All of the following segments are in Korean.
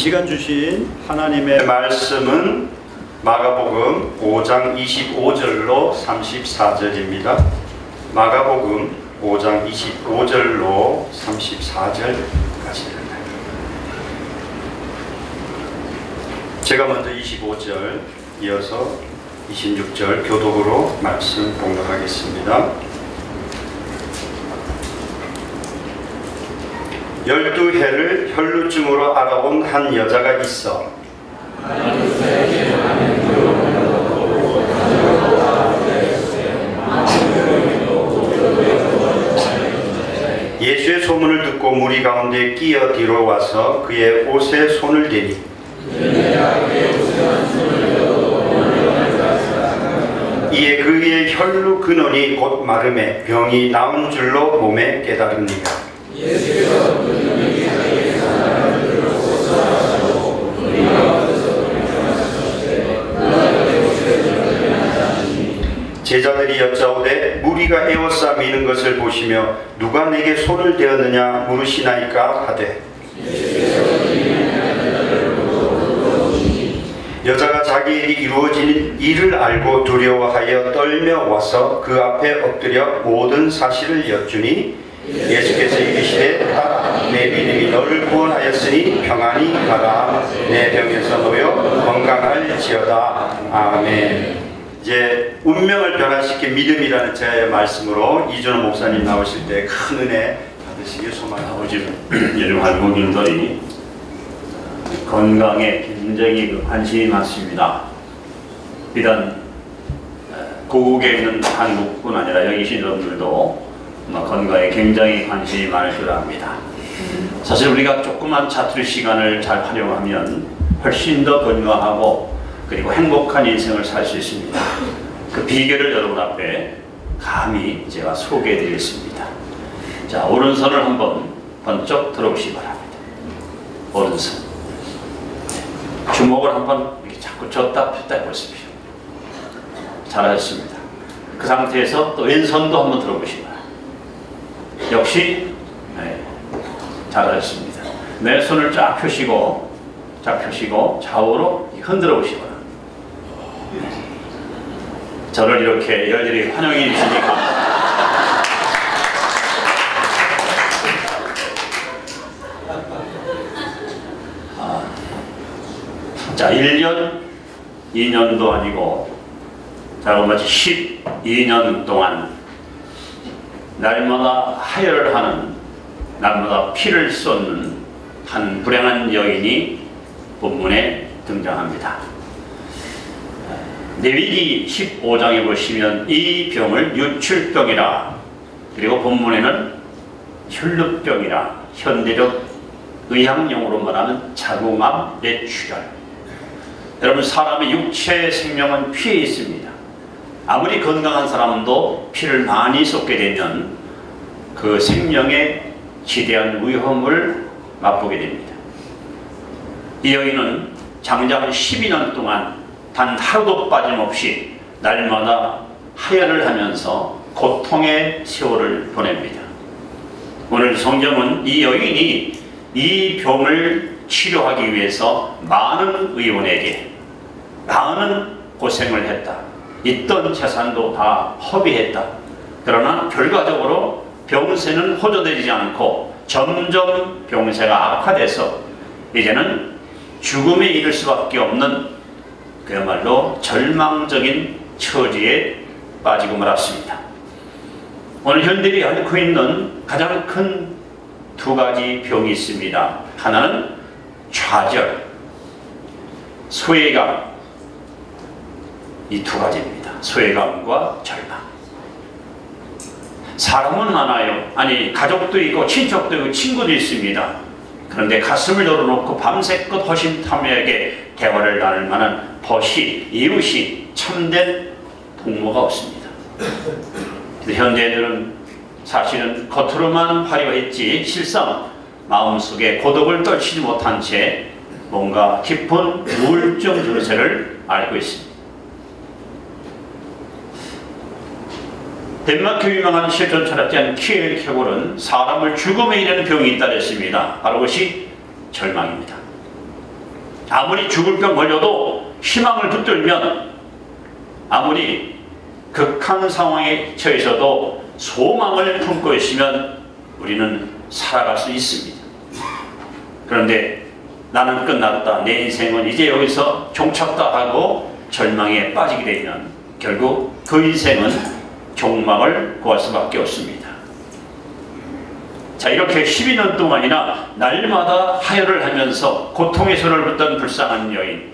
시간 주신 하나님의 말씀은 마가복음 5장 25절로 34절입니다. 마가복음 5장 25절로 34절까지입니다. 제가 먼저 25절 이어서 26절 교독으로 말씀 봉독하겠습니다. 12해를 혈루증으로 알아온 한 여자가 있어 예수의 소문을 듣고 무리 가운데 끼어 뒤로 와서 그의 옷에 손을 대니 이에 그의 혈루 근원이 곧 마름에 병이 나은 줄로 몸에 깨달으니라. 제자들이 여짜오되 무리가 에워싸 미는 것을 보시며 누가 내게 손을 대었느냐 물으시나이까 하되 여자가 자기에게 이루어지는 일을 알고 두려워하여 떨며 와서 그 앞에 엎드려 모든 사실을 여쭈니 예수께서 이르시되 따라 내 믿음이 너를 구원하였으니 평안히 가라 내 병에서 놓여 건강할지어다. 아멘. 이제 운명을 변화시킨 믿음이라는 제 말씀으로 이준호 목사님 나오실 때 큰 은혜 받으시길 소망합니다. 요즘 한국인들이 건강에 굉장히 관심이 많습니다. 비단 고국에 있는 한국뿐 아니라 여기 계신 여러분들도 건강에 굉장히 관심이 많을 줄 압니다. 사실 우리가 조그만 자투리 시간을 잘 활용하면 훨씬 더 건강하고 그리고 행복한 인생을 살 수 있습니다. 그 비결을 여러분 앞에 감히 제가 소개해 드리겠습니다. 자, 오른손을 한번 번쩍 들어보시기 바랍니다. 오른손. 주먹을 한번 이렇게 자꾸 줬다 폈다 해보십시오. 잘하셨습니다. 그 상태에서 또 왼손도 한번 들어보시기 바랍니다. 역시 잘하셨습니다. 내 손을 쫙 펴시고 좌우로 흔들어 보시기 바랍니다. 저를 이렇게 열렬히 환영해 주시니까 자, 1년, 2년도 아니고 자, 마치 12년 동안 날마다 하혈을 하는, 날마다 피를 쏟는 한 불행한 여인이 본문에 등장합니다. 레위기 15장에 보시면 이 병을 유출병이라, 그리고 본문에는 혈루병이라, 현대적 의학용어로 말하는 자궁암 뇌출혈. 여러분, 사람의 육체 생명은 피에 있습니다. 아무리 건강한 사람도 피를 많이 쏟게 되면 그 생명에 지대한 위험을 맛보게 됩니다. 이 여인은 장장 12년 동안 단 하루도 빠짐없이 날마다 하혈을 하면서 고통의 세월을 보냅니다. 오늘 성경은 이 여인이 이 병을 치료하기 위해서 많은 의원에게 많은 고생을 했다. 있던 재산도 다 허비했다. 그러나 결과적으로 병세는 호전되지 않고 점점 병세가 악화돼서 이제는 죽음에 이를 수밖에 없는 그야말로 절망적인 처지에 빠지고 말았습니다. 오늘 현대인이 앓고 있는 가장 큰 두 가지 병이 있습니다. 하나는 좌절, 소외감, 이 두 가지입니다. 소외감과 절망. 사람은 많아요. 아니, 가족도 있고 친척도 있고 친구도 있습니다. 그런데 가슴을 열어놓고 밤새껏 허심탄회하게 대화를 나눌 만한 벗이, 이웃이, 참된 동무가 없습니다. 현대인들은 사실은 겉으로만 화려했지 실상 마음속에 고독을 떨치지 못한 채 뭔가 깊은 우울증 증세를 앓고 있습니다. 덴마크 유명한 실존 철학자 키엘케고르는 사람을 죽음에 이르는 병이 있다 했습니다. 바로 그것이 절망입니다. 아무리 죽을 병 걸려도 희망을 붙들면, 아무리 극한 상황에 처해서도 소망을 품고 있으면 우리는 살아갈 수 있습니다. 그런데 나는 끝났다, 내 인생은 이제 여기서 종쳤다 하고 절망에 빠지게 되면 결국 그 인생은 종망을 구할 수밖에 없습니다. 자, 이렇게 12년 동안이나 날마다 하혈을 하면서 고통의 손을 붙던 불쌍한 여인,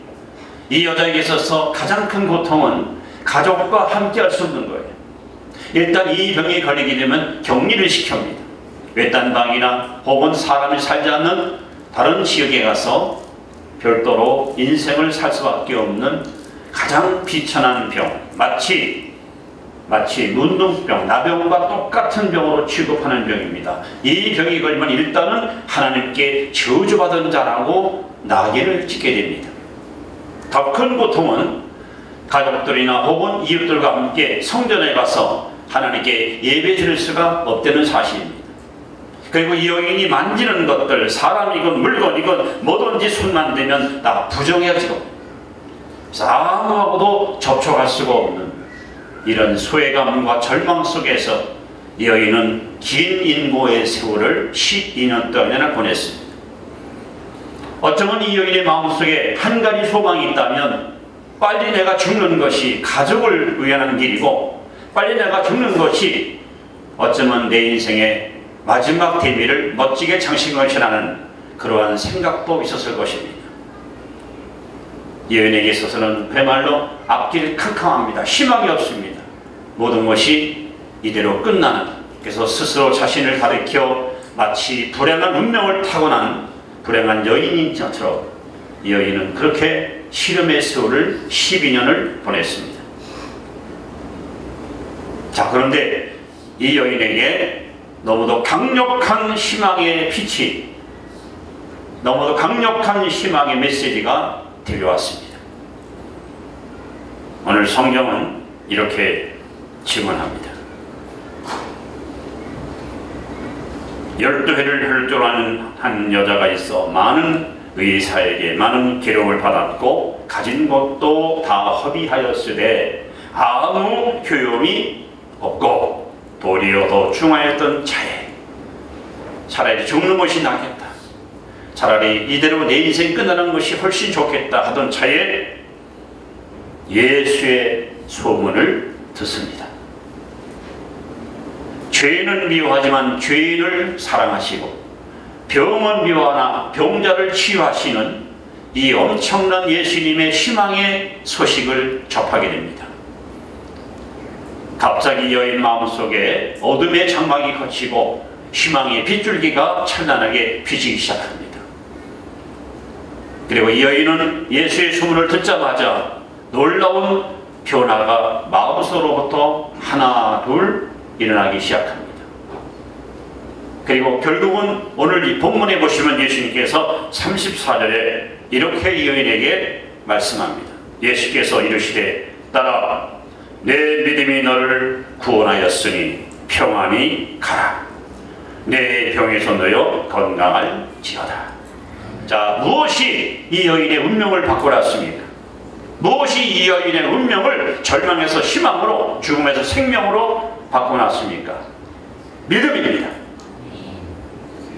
이 여자에게 있어서 가장 큰 고통은 가족과 함께 할 수 없는 거예요. 일단 이 병에 걸리게 되면 격리를 시킵니다. 외딴 방이나 혹은 사람이 살지 않는 다른 지역에 가서 별도로 인생을 살 수밖에 없는 가장 비천한 병, 마치 문둥병, 나병과 똑같은 병으로 취급하는 병입니다. 이 병이 걸리면 일단은 하나님께 저주받은 자라고 낙인을 찍게 됩니다. 더 큰 고통은 가족들이나 혹은 이웃들과 함께 성전에 가서 하나님께 예배 드릴 수가 없다는 사실입니다. 그리고 이 여인이 만지는 것들, 사람이건 물건이건 뭐든지 손만 대면 다 부정해지고 아무하고도 접촉할 수가 없는 이런 소외감과 절망 속에서 이 여인은 긴 인고의 세월을 12년 동안이나 보냈습니다. 어쩌면 이 여인의 마음속에 한 가지 소망이 있다면 빨리 내가 죽는 것이 가족을 위한 길이고, 빨리 내가 죽는 것이 어쩌면 내 인생의 마지막 대미를 멋지게 장식할 것이라는 그러한 생각도 있었을 것입니다. 이 여인에게 있어서는 그야말로 앞길이 캄캄합니다. 희망이 없습니다. 모든 것이 이대로 끝나는, 그래서 스스로 자신을 가리켜 마치 불행한 운명을 타고난 불행한 여인인 것처럼 이 여인은 그렇게 시름의 세월을 12년을 보냈습니다. 자, 그런데 이 여인에게 너무도 강력한 희망의 빛이, 너무도 강력한 희망의 메시지가 들려왔습니다. 오늘 성경은 이렇게 증언합니다. 12회를 혈조라는 한 여자가 있어 많은 의사에게 많은 기록을 받았고 가진 것도 다 허비하였으되 아무 효용이 없고 도리어 더 중하였던 차에 차라리 죽는 것이 낫겠다, 차라리 이대로 내 인생 끝나는 것이 훨씬 좋겠다 하던 차에 예수의 소문을 듣습니다. 죄인은 미워하지만 죄인을 사랑하시고 병은 미워하나 병자를 치유하시는 이 엄청난 예수님의 희망의 소식을 접하게 됩니다. 갑자기 여인 마음속에 어둠의 장막이 걷히고 희망의 빗줄기가 찬란하게 비치기 시작합니다. 그리고 이 여인은 예수의 소문을 듣자마자 놀라운 변화가 마음속으로부터 하나 둘 일어나기 시작합니다. 그리고 결국은 오늘 이 본문에 보시면 예수님께서 34절에 이렇게 이 여인에게 말씀합니다. 예수께서 이르시되 따라 내 믿음이 너를 구원하였으니 평안히 가라. 내 병에서 너여 건강할지어다. 자, 무엇이 이 여인의 운명을 바꿔놨습니까? 무엇이 이 여인의 운명을 절망에서 희망으로, 죽음에서 생명으로 바꿔놨습니까? 믿음입니다.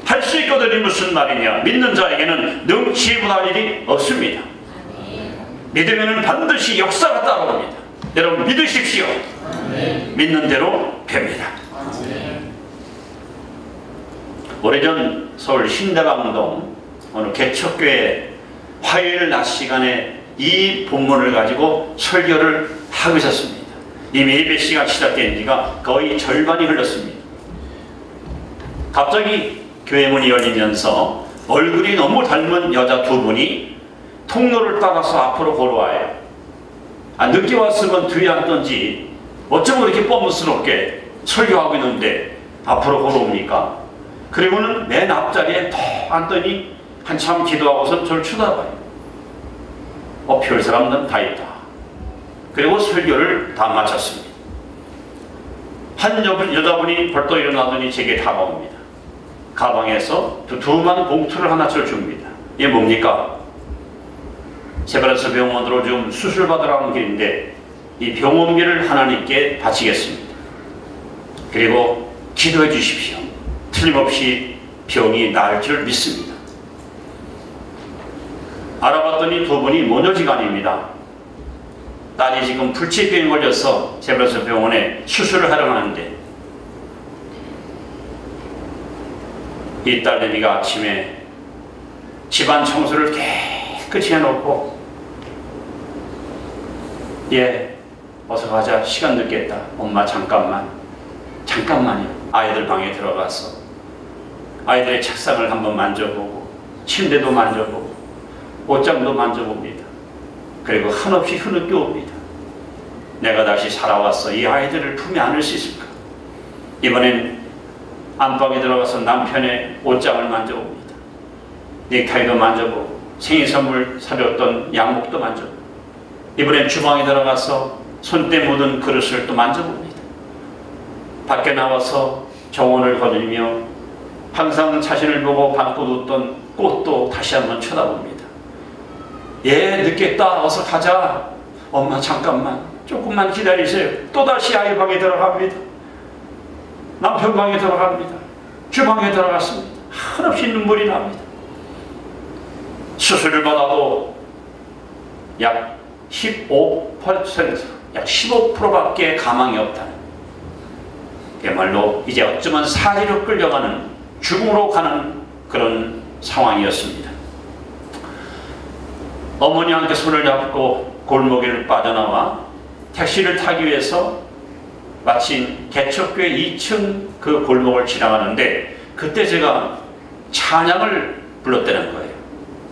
할 수 있거든이 무슨 말이냐? 믿는 자에게는 능치 못할 일이 없습니다. 믿으면 반드시 역사가 따라옵니다. 여러분 믿으십시오. 믿는 대로 뵙니다. 오래전 서울 신대방동 어느 개척교회 화요일 낮 시간에 이 본문을 가지고 설교를 하고 있었습니다. 이미 예배 시간 시작된 지가 거의 절반이 흘렀습니다. 갑자기 교회 문이 열리면서 얼굴이 너무 닮은 여자 두 분이 통로를 따라서 앞으로 걸어와요. 늦게 왔으면 뒤에 앉던지 어쩌면 이렇게 뻔뻔스럽게 설교하고 있는데 앞으로 걸어옵니까? 그리고는 맨 앞자리에 더 앉더니 한참 기도하고서 저를 쳐다봐요. 별 사람들은 다 있다. 그리고 설교를 다 마쳤습니다. 한 여자분이 벌떡 일어나더니 제게 다가옵니다. 가방에서 두툼한 봉투를 하나씩 줍니다. 이게 뭡니까? 세브란스 병원으로 좀 수술받으러 가는 길인데 이 병원비를 하나님께 바치겠습니다. 그리고 기도해 주십시오. 틀림없이 병이 나을 줄 믿습니다. 알아봤더니 두 분이 모녀지간입니다. 딸이 지금 불치병에 걸려서 세브란스 병원에 수술을 하러 가는데 이 딸내미가 아침에 집안 청소를 깨끗이 해놓고 어서 가자, 시간 늦겠다. 엄마 잠깐만요. 아이들 방에 들어가서 아이들의 책상을 한번 만져보고 침대도 만져보고 옷장도 만져봅니다. 그리고 한없이 흐느껴 옵니다. 내가 다시 살아왔어. 이 아이들을 품에 안을 수 있을까? 이번엔 안방에 들어가서 남편의 옷장을 만져봅니다. 넥타이도 만져보고 생일선물 사줬던 양복도 만져보고 이번엔 주방에 들어가서 손때 묻은 그릇을 또 만져봅니다. 밖에 나와서 정원을 거들며 항상 자신을 보고 방긋 웃던 꽃도 다시 한번 쳐다봅니다. 늦겠다. 어서 가자. 엄마 잠깐만, 조금만 기다리세요. 또다시 아이 방에 들어갑니다. 남편 방에 들어갑니다. 주방에 들어갔습니다. 한없이 눈물이 납니다. 수술을 받아도 약 15%, 약 15%밖에 가망이 없다는, 그야말로 이제 어쩌면 사리로 끌려가는, 죽음으로 가는 그런 상황이었습니다. 어머니와 함께 손을 잡고 골목을 빠져나와 택시를 타기 위해서 마침 개척교회 2층 그 골목을 지나가는데 그때 제가 찬양을 불렀다는 거예요.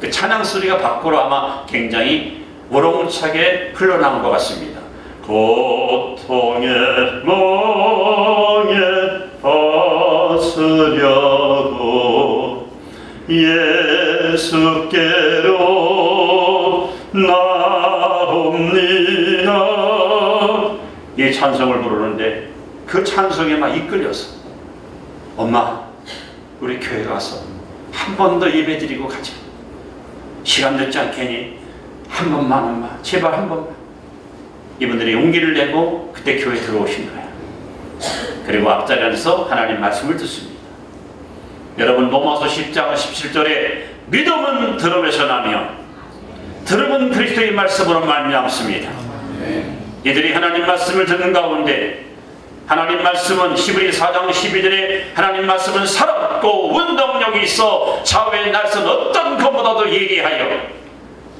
그 찬양 소리가 밖으로 아마 굉장히 우렁차게 흘러나온 것 같습니다. 고통의 멍에 벗으려고 예수께로 나옵니다. 이 찬송을 부르는데 그 찬송에 막 이끌려서 엄마, 우리 교회 가서 한 번 더 예배 드리고 가자. 시간 늦지 않겠니? 한 번만 엄마, 제발 한 번만. 이분들이 용기를 내고 그때 교회에 들어오신 거예요. 그리고 앞자리에 앉아서 하나님 말씀을 듣습니다. 여러분, 로마서 10장 17절에 믿음은 들음에서 나며 들음은 그리스도의 말씀으로 말미암습니다. 이들이 하나님 말씀을 듣는 가운데 하나님 말씀은 히브리 4장 12절에 하나님 말씀은 살았고 운동력이 있어 좌우의 날선 어떤 것보다도 예리하여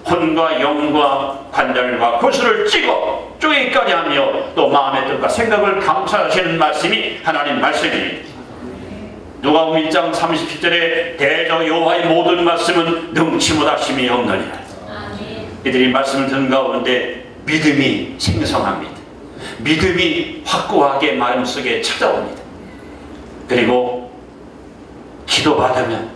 혼과 영과 관절과 골수를 찍어 쪼개기까지 하며 또 마음의 뜻과 생각을 감찰하시는 말씀이 하나님 말씀입니다. 누가복음 1장 37절에 대저 여호와의 모든 말씀은 능치 못하심이 없느니라. 이들이 말씀을 듣는 가운데 믿음이 생성합니다. 믿음이 확고하게 마음속에 찾아옵니다. 그리고 기도하면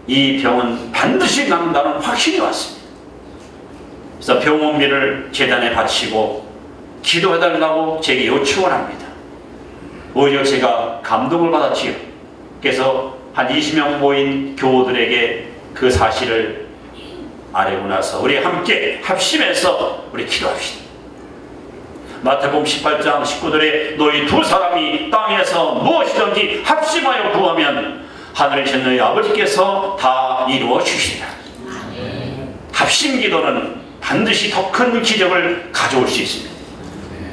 이 병은 반드시 낫는다는 확신이 왔습니다. 그래서 병원비를 재단에 바치고 기도해달라고 제게 요청을 합니다. 오히려 제가 감동을 받았지요. 그래서 한 20명 모인 교우들에게 그 사실을 아뢰고 나서 우리 함께 합심해서 우리 기도합시다. 마태복음 18장 19절에 너희 두 사람이 땅에서 무엇이든지 합심하여 구하면 하늘에 계신 너희 아버지께서 다 이루어 주시리라. 합심 기도는 반드시 더 큰 기적을 가져올 수 있습니다.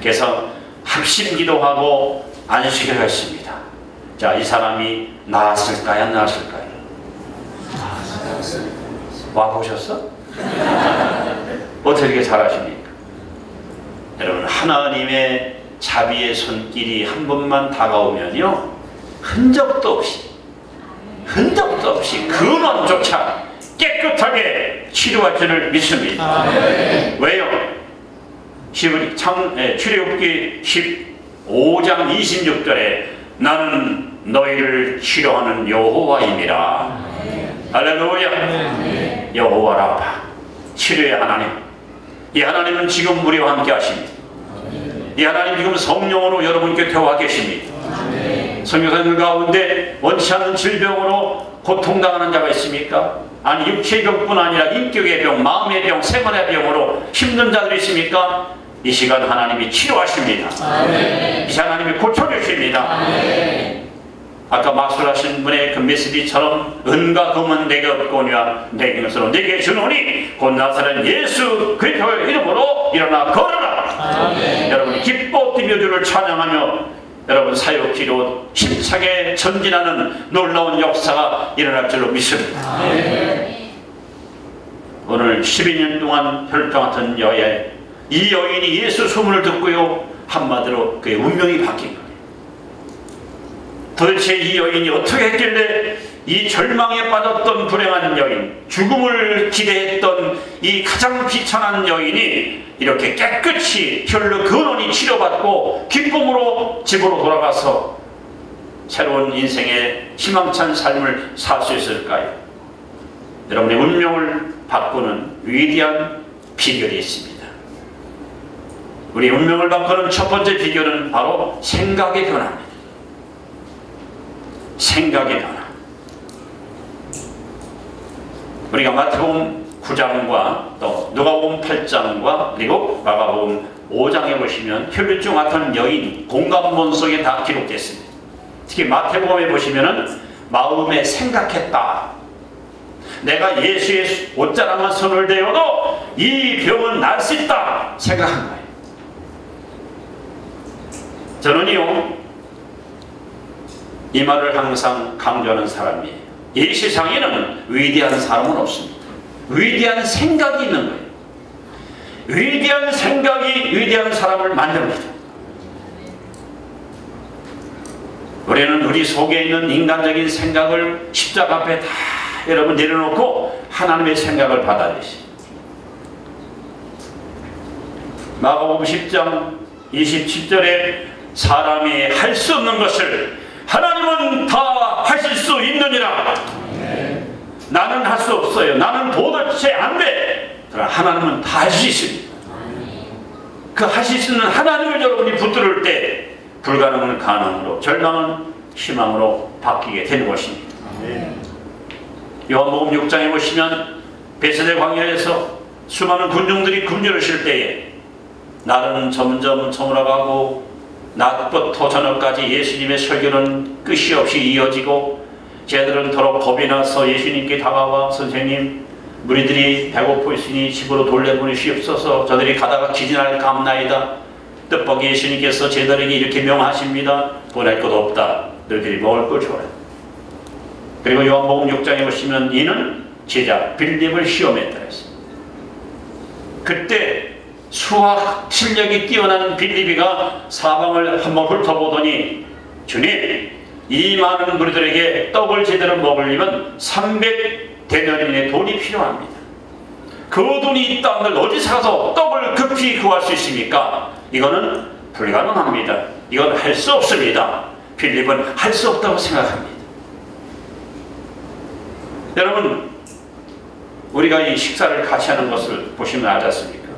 그래서 합심 기도하고 안식을 했습니다. 자, 이 사람이 나았을까요? 안 나았을까요? 와보셨어? 어떻게 이렇게 잘하십니까? 여러분, 하나님의 자비의 손길이 한 번만 다가오면요, 흔적도 없이 근원조차 깨끗하게 치료할 줄을 믿습니다. 왜요? 출애굽기 15장 26절에 나는 너희를 치료하는 여호와임이라. 할렐루야. 여호와 라파, 치료의 하나님. 이 하나님은 지금 우리와 함께 하십니다. 이 하나님 지금 성령으로 여러분 곁에 와 계십니다. 선교사님 가운데 원치 않는 질병으로 고통당하는 자가 있습니까? 아니 육체의 병뿐 아니라 인격의 병, 마음의 병, 생활의 병으로 힘든 자들이 있습니까? 이 시간 하나님이 치료하십니다. 아멘. 이 시간 하나님이 고쳐주십니다. 아멘. 아까 마술하신 분의 그 메시지처럼 은과 금은 내게 없거니와 내 것으로 내게 주노니 곧 나사렛 예수 그리스도의 이름으로 일어나 걸어라. 아멘. 여러분 기뻐 뛰며 주를 찬양하며 여러분 사역기로 힘차게 전진하는 놀라운 역사가 일어날 줄로 믿습니다. 아멘. 오늘 12년 동안 혈통 같은 여인, 이 여인이 예수 소문을 듣고요 한마디로 그의 운명이 바뀐 거예요. 도대체 이 여인이 어떻게 했길래 이 절망에 빠졌던 불행한 여인, 죽음을 기대했던 이 가장 비천한 여인이 이렇게 깨끗이 혈로 근원히 치료받고 기쁨으로 집으로 돌아가서 새로운 인생의 희망찬 삶을 살 수 있을까요? 여러분의 운명을 바꾸는 위대한 비결이 있습니다. 우리 운명을 바꾸는 첫 번째 비결은 바로 생각의 변화입니다. 생각의 변화. 우리가 마태복음 9장과 또 누가복음 8장과 그리고 마가복음 5장에 보시면 혈류증 같은 여인 공감본 속에 다 기록됐습니다. 특히 마태복음에 보시면은 마음에 생각했다. 내가 예수의 옷자락만 손을 대어도 이 병은 날 수 있다 생각한 거예요. 저는요 이 말을 항상 강조하는 사람이에요. 이 세상에는 위대한 사람은 없습니다. 위대한 생각이 있는 거예요. 위대한 생각이 위대한 사람을 만듭니다. 우리는 우리 속에 있는 인간적인 생각을 십자가 앞에 다 여러분 내려놓고 하나님의 생각을 받아들이십니다. 마가복음 10장 27절에 사람이 할 수 없는 것을 하나님은 다 하실 수 있느니라. 나는 할 수 없어요. 나는 도대체 안 돼. 그러나 하나님은 다 할 수 있습니다. 그 하실 수 있는 하나님을 여러분이 붙들을 때 불가능은 가능으로, 절망은 희망으로 바뀌게 되는 것입니다. 요한복음 6장에 보시면 베세대 광야에서 수많은 군중들이 굶주려 쉴 때에 날은 점점 저물어가고 낮부터 저녁까지 예수님의 설교는 끝이 없이 이어지고 쟤들은 더러 겁이 나서 예수님께 다가와 선생님 무리들이 배고프 있으니 집으로 돌려보내시옵소서. 저들이 가다가 기진할까 합나이다. 뜻밖의 예수님께서 쟤들에게 이렇게 명하십니다. 보낼 것 없다. 너희들이 먹을 걸 줘라. 그리고 요한복음 6장에 보시면 이는 제자 빌립을 시험했다 했습니다. 그때 수학 실력이 뛰어난 빌립이가 사방을 한번 훑어보더니 주님 이 많은 무리들에게 떡을 제대로 먹으려면 300데나리온의 돈이 필요합니다. 그 돈이 있다 한들 어디서 가서 떡을 급히 구할 수 있습니까? 이거는 불가능합니다. 이건 할 수 없습니다. 빌립은 할 수 없다고 생각합니다. 여러분 우리가 이 식사를 같이 하는 것을 보시면 알지 않습니까?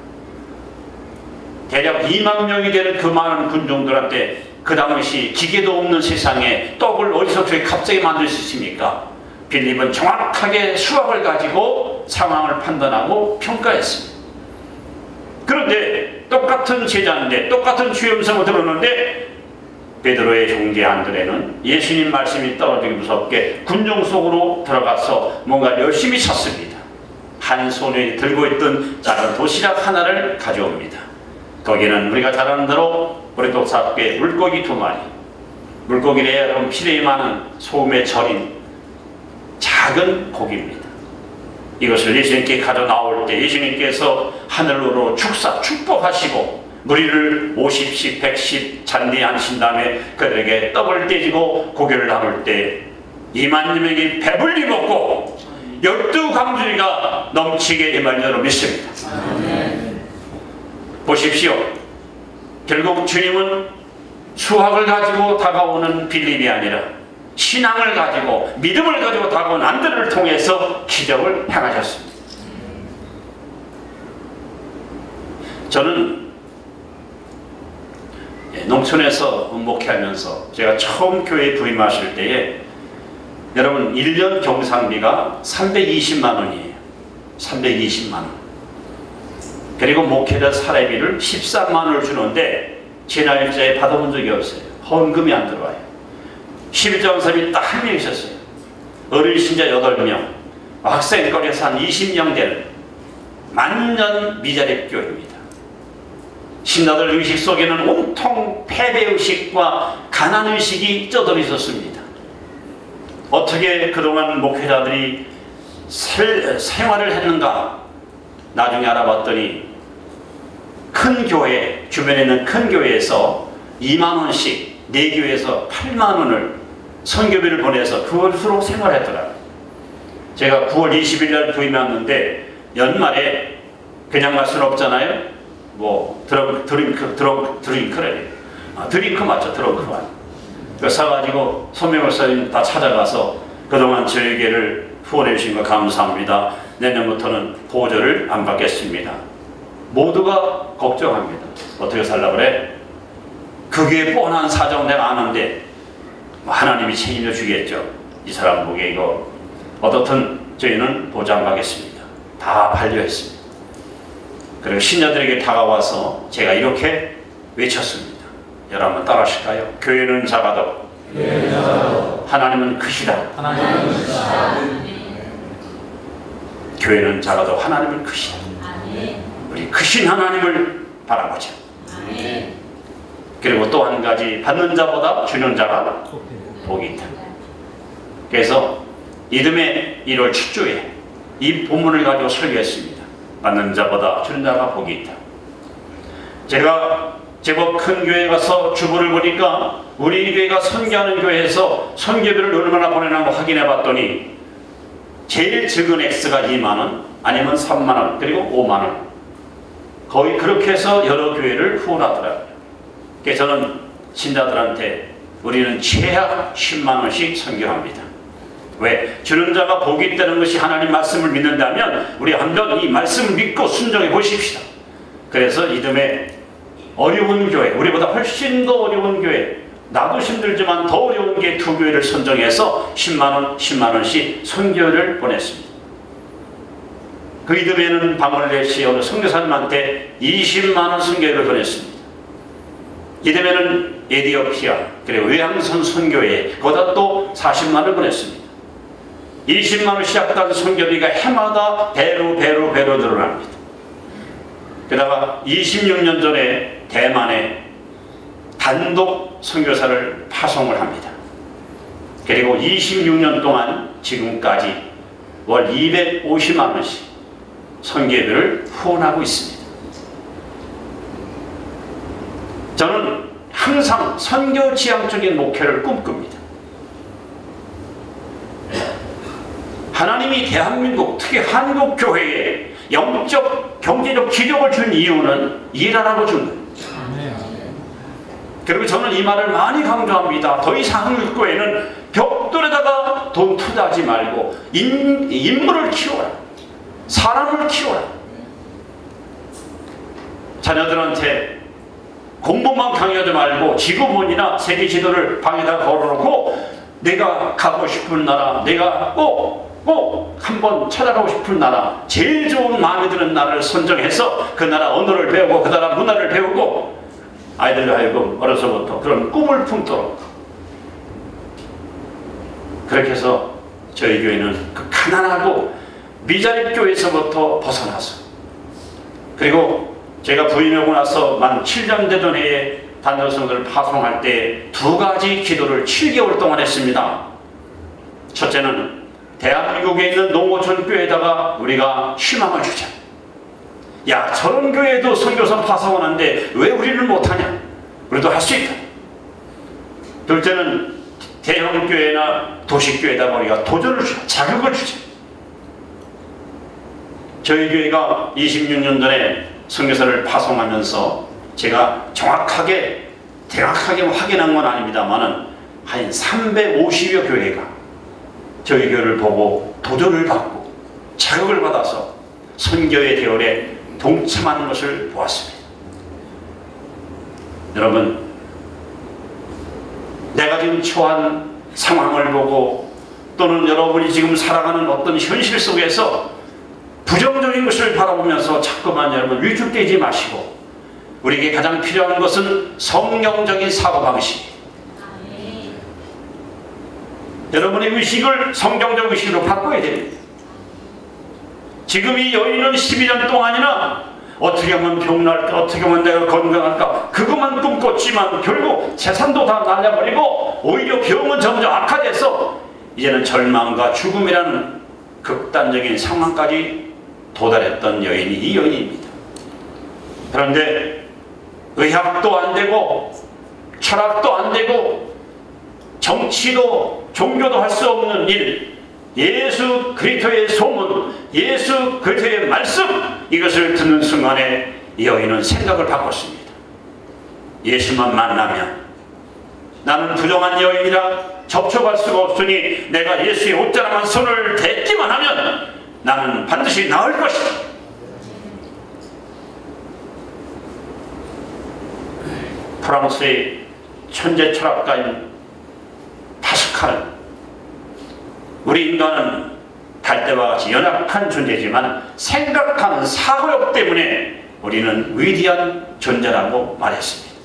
대략 2만 명이 되는 그 많은 군중들한테 그 당시 기계도 없는 세상에 떡을 어디서 저희 갑자기 만들 수 있습니까? 빌립은 정확하게 수학을 가지고 상황을 판단하고 평가했습니다. 그런데 똑같은 제자인데 똑같은 주의 음성을 들었는데 베드로의 형제 안드레는 예수님 말씀이 떨어지기 무섭게 군중 속으로 들어가서 뭔가 열심히 찾습니다. 한 손에 들고 있던 작은 도시락 하나를 가져옵니다. 거기는 우리가 잘 아는 대로 보리떡사께 물고기 2마리, 물고기에 여러분 피레이 많은 소금에 절인 작은 고기입니다. 이것을 예수님께 가져 나올 때 예수님께서 하늘로 축복하시고 무리를 50씩 100씩 잔디에 앉으신 다음에 그들에게 떡을 떼지고 고기를 나눌 때 2만 명이 배불리 먹고 12강주리가 넘치게 임할 줄로 믿습니다. 보십시오. 결국 주님은 수학을 가지고 다가오는 빌립이 아니라 신앙을 가지고 믿음을 가지고 다가온 안드레를 통해서 기적을 행하셨습니다. 저는 농촌에서 목회하면서 제가 처음 교회에 부임하실 때에 여러분 1년 경상비가 320만 원이에요. 320만 원. 그리고 목회자 사례비를 13만 원을 주는데 제 날짜에 받아본 적이 없어요. 헌금이 안 들어와요. 11장 사람이 딱 한 명 있었어요. 어린 신자 8명, 학생거리에서 한 20명 되는 만년 미자립 교회입니다. 신자들 의식 속에는 온통 패배의식과 가난의식이 쩌들어 있었습니다. 어떻게 그동안 목회자들이 생활을 했는가? 나중에 알아봤더니 큰 교회, 주변에 있는 큰 교회에서 2만 원씩, 네 교회에서 8만 원을 선교비를 보내서 그것으로 생활했더라고요. 제가 9월 20일 날 부임해 왔는데 연말에 그냥 갈 수는 없잖아요. 뭐 드링크래. 드링크 맞죠? 드렁크만. 사가지고 선명목사님 다 찾아가서 그동안 저에게를 후원해 주신 거 감사합니다. 내년부터는 보조를 안 받겠습니다. 모두가 걱정합니다. 어떻게 살라 그래? 그게 뻔한 사정 내가 아는데 하나님이 책임져 주겠죠. 이 사람 보기에 이거 어떻든 저희는 보조 안 받겠습니다. 다 반려했습니다. 그리고 신자들에게 다가와서 제가 이렇게 외쳤습니다. 여러분 따라하실까요? 교회는 작아도 하나님은 크시다. 교회는 작아도 하나님은 크시다. 우리 크신 하나님을 바라보자. 그리고 또 한 가지, 받는 자보다 주는 자가 복이 있다. 그래서 이듬해 1월 첫 주에 이 본문을 가지고 설교했습니다. 받는 자보다 주는 자가 복이 있다. 제가 제법 큰 교회에 가서 주보를 보니까 우리 교회가 선교하는 교회에서 선교비를 얼마나 보내는가 확인해 봤더니 제일 적은 X가 2만원, 아니면 3만원, 그리고 5만원. 거의 그렇게 해서 여러 교회를 후원하더라고요. 그래서 저는 신자들한테 우리는 최하 10만원씩 선교합니다. 왜? 주는 자가 복이 있다는 것이 하나님 말씀을 믿는다면 우리 한번 이 말씀을 믿고 순종해 보십시다. 그래서 이듬해 어려운 교회, 우리보다 훨씬 더 어려운 교회, 나도 힘들지만 더 어려운 게 두 교회를 선정해서 10만원, 10만원씩 선교를 보냈습니다. 그 이듬해는 방글라데시 어느 선교사님한테 20만원 선교를 보냈습니다. 이듬해는 에티오피아, 그리고 외항선 선교회에 거기다 또 40만원을 보냈습니다. 20만원 시작된 선교비가 해마다 배로 늘어납니다. 게다가 26년 전에 대만에 단독 선교사를 파송을 합니다. 그리고 26년 동안 지금까지 월 250만원씩 선교비를 후원하고 있습니다. 저는 항상 선교 지향적인 목회를 꿈꿉니다. 하나님이 대한민국, 특히 한국 교회에 영적, 경제적 기적을 준 이유는 일하라고 준 거예요. 그리고 저는 이 말을 많이 강조합니다. 더 이상 한국 교회는 벽돌에다가 돈 투자하지 말고 인물을 키워라. 사람을 키워라. 자녀들한테 공부만 강요하지 말고 지구본이나 세계 지도를 방에다 걸어놓고 내가 가고 싶은 나라, 내가 꼭 한번 찾아가고 싶은 나라, 제일 좋은 마음에 드는 나라를 선정해서 그 나라 언어를 배우고 그 나라 문화를 배우고 아이들을 하여금 어려서부터 그런 꿈을 품도록, 그렇게 해서 저희 교회는 그 가난하고 미자립 교회에서부터 벗어나서, 그리고 제가 부임하고 나서 만 7년 되던 해에 단열성들을 파송할 때 2가지 기도를 7개월 동안 했습니다. 첫째는 대한민국에 있는 농어촌 교회에다가 우리가 희망을 주자. 야, 저런 교회도 선교사 파송하는데 왜 우리는 못하냐? 우리도 할 수 있다. 둘째는 대형 교회나 도시교회에다가 우리가 도전을 주자. 자극을 주자. 저희 교회가 26년 전에 선교사를 파송하면서 제가 정확하게 확인한 건 아닙니다만은 한 350여 교회가 저희 교회를 보고 도전을 받고 자극을 받아서 선교의 대열에 동참하는 것을 보았습니다. 여러분, 내가 지금 처한 상황을 보고 또는 여러분이 지금 살아가는 어떤 현실 속에서 부정적인 것을 바라보면서 자꾸만 여러분 위축되지 마시고, 우리에게 가장 필요한 것은 성경적인 사고방식, 여러분의 의식을 성경적 의식으로 바꿔야 됩니다. 지금 이 여인은 12년 동안이나 어떻게 하면 병날까, 어떻게 하면 내가 건강할까, 그것만 꿈꿨지만 결국 재산도 다 날려버리고 오히려 병은 점점 악화돼서 이제는 절망과 죽음이라는 극단적인 상황까지 도달했던 여인이 이 여인입니다. 그런데 의학도 안 되고 철학도 안 되고 정치도 종교도 할 수 없는 일, 예수 그리스도의 소문, 예수 그리스도의 말씀, 이것을 듣는 순간에 이 여인은 생각을 바꿨습니다. 예수만 만나면 나는 부정한 여인이라 접촉할 수가 없으니 내가 예수의 옷자락만 손을 댔기만 하면 나는 반드시 나을 것이다. 프랑스의 천재 철학가인 파스칼, 우리 인간은 달대와 같이 연약한 존재지만 생각하는 사고력 때문에 우리는 위대한 존재라고 말했습니다.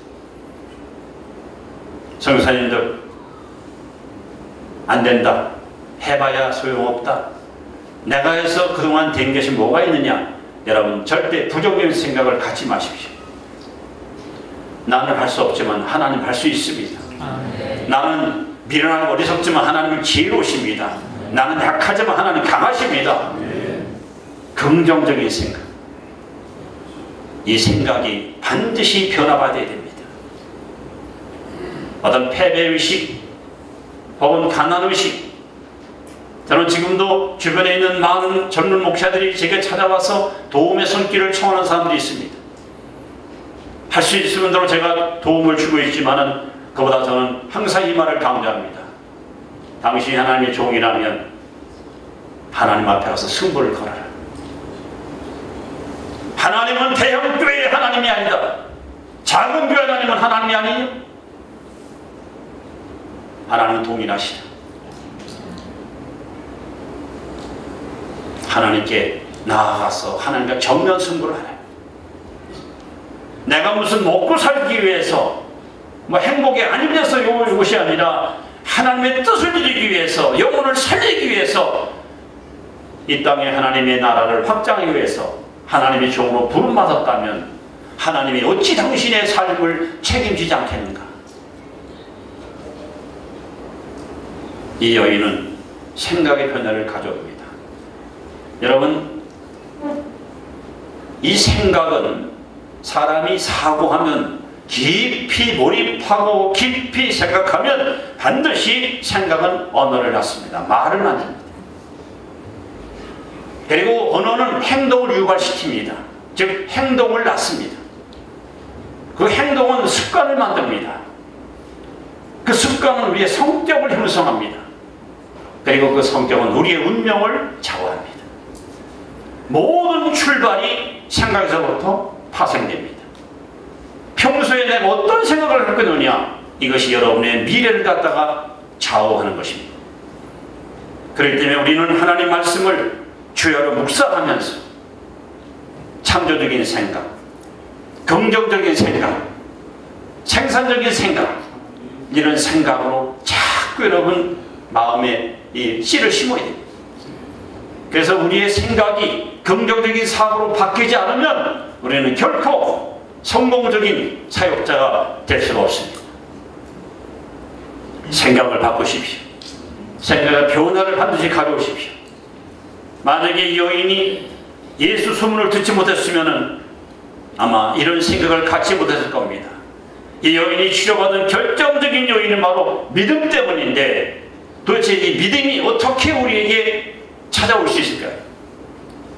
성사님들, 안 된다, 해봐야 소용없다, 내가 해서 그동안 된 것이 뭐가 있느냐, 여러분 절대 부정적인 생각을 갖지 마십시오. 나는 할 수 없지만 하나님 할 수 있습니다. 나는 미련하고 어리석지만 하나님은 지혜로우십니다. 나는 약하지만 하나님 강하십니다. 긍정적인 생각, 이 생각이 반드시 변화받아야 됩니다. 어떤 패배의식 혹은 가난의식, 저는 지금도 주변에 있는 많은 젊은 목사들이 제게 찾아와서 도움의 손길을 청하는 사람들이 있습니다. 할 수 있으면 대로 제가 도움을 주고 있지만 그보다 저는 항상 이 말을 강조합니다. 당신이 하나님의 종이라면 하나님 앞에 가서 승부를 걸어라. 하나님은 대형 교회의 하나님이 아니다. 작은 교회 하나님은 하나님이 아니냐? 하나님은 동일하시다. 하나님께 나아가서 하나님과 정면 승부를 하라. 내가 무슨 먹고 살기 위해서, 행복에 안입려서 이것이 아니라 하나님의 뜻을 이루기 위해서, 영혼을 살리기 위해서, 이 땅에 하나님의 나라를 확장하기 위해서 하나님의 종으로 부름받았다면 하나님이 어찌 당신의 삶을 책임지지 않겠는가? 이 여인은 생각의 변화를 가져옵니다. 여러분, 이 생각은 사람이 사고하면, 깊이 몰입하고 깊이 생각하면 반드시 생각은 언어를 낳습니다. 말을 만듭니다. 그리고 언어는 행동을 유발시킵니다. 즉 행동을 낳습니다. 그 행동은 습관을 만듭니다. 그 습관은 우리의 성격을 형성합니다. 그리고 그 성격은 우리의 운명을 좌우합니다. 모든 출발이 생각에서부터 파생됩니다. 평소에 내가 어떤 생각을 갖고 있느냐, 이것이 여러분의 미래를 갖다가 좌우하는 것입니다. 그렇기 때문에 우리는 하나님 말씀을 주야로 묵상하면서 창조적인 생각, 긍정적인 생각, 생산적인 생각, 이런 생각으로 자꾸 여러분 마음에 이 씨를 심어야 됩니다. 그래서 우리의 생각이 긍정적인 사고로 바뀌지 않으면 우리는 결코 성공적인 사역자가 될 수가 없습니다. 생각을 바꾸십시오. 생각의 변화를 반드시 가져오십시오. 만약에 이 여인이 예수 소문을 듣지 못했으면 아마 이런 생각을 갖지 못했을 겁니다. 이 여인이 치료받은 결정적인 요인은 바로 믿음 때문인데, 도대체 이 믿음이 어떻게 우리에게 찾아올 수 있을까요?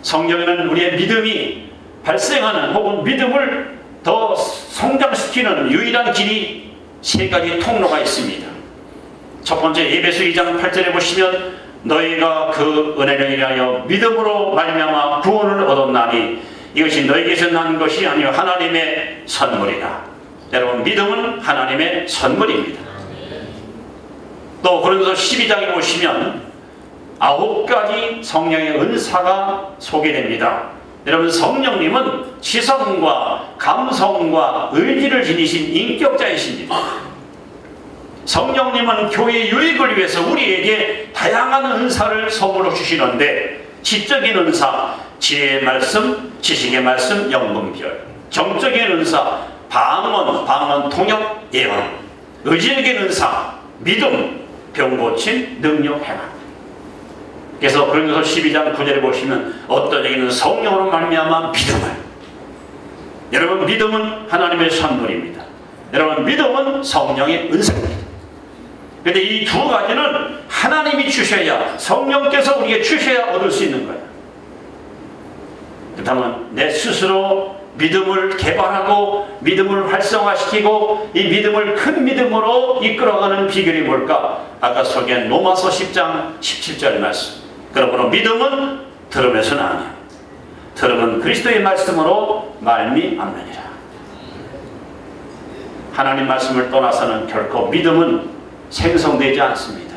성경에는 우리의 믿음이 발생하는 혹은 믿음을 더 성장시키는 유일한 길이 세 가지 통로가 있습니다. 첫 번째, 에베소 2장 8절에 보시면 너희가 그 은혜를 인하여 믿음으로 말미암아 구원을 얻었나니 이것이 너희에게서 난 것이 아니요 하나님의 선물이라. 여러분, 믿음은 하나님의 선물입니다. 또 고린도서 12장에 보시면 9가지 성령의 은사가 소개됩니다. 여러분, 성령님은 지성과 감성과 의지를 지니신 인격자이십니다. 성령님은 교회의 유익을 위해서 우리에게 다양한 은사를 선물로 주시는데, 지적인 은사, 지혜의 말씀, 지식의 말씀, 영분별. 정적인 은사, 방언, 통역, 예언. 의지적인 은사, 믿음, 병고침, 능력, 행함. 그래서 고린도서 12장 9절에 보시면 어떤 얘기는 성령으로 말미암아 믿음을. 여러분, 믿음은 하나님의 선물입니다. 여러분, 믿음은 성령의 은사입니다. 그런데 이 두 가지는 하나님이 주셔야, 성령께서 우리에게 주셔야 얻을 수 있는 거예요. 그렇다면 내 스스로 믿음을 개발하고 믿음을 활성화시키고 이 믿음을 큰 믿음으로 이끌어가는 비결이 뭘까? 아까 소개한 로마서 10장 17절 말씀. 그러므로 믿음은 들음에서 나며 들음은 그리스도의 말씀으로 말미암느니라. 하나님 말씀을 떠나서는 결코 믿음은 생성되지 않습니다.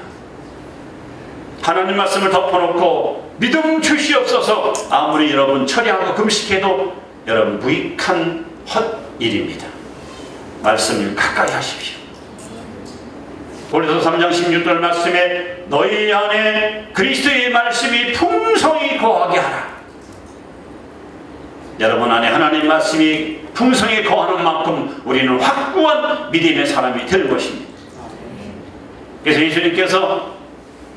하나님 말씀을 덮어놓고 믿음 주시옵소서 아무리 여러분 처리하고 금식해도 여러분 무익한 헛일입니다. 말씀을 가까이 하십시오. 고린도서 3장 16절 말씀에 너희 안에 그리스도의 말씀이 풍성히 거하게 하라. 여러분 안에 하나님 말씀이 풍성히 거하는 만큼 우리는 확고한 믿음의 사람이 될 것입니다. 그래서 예수님께서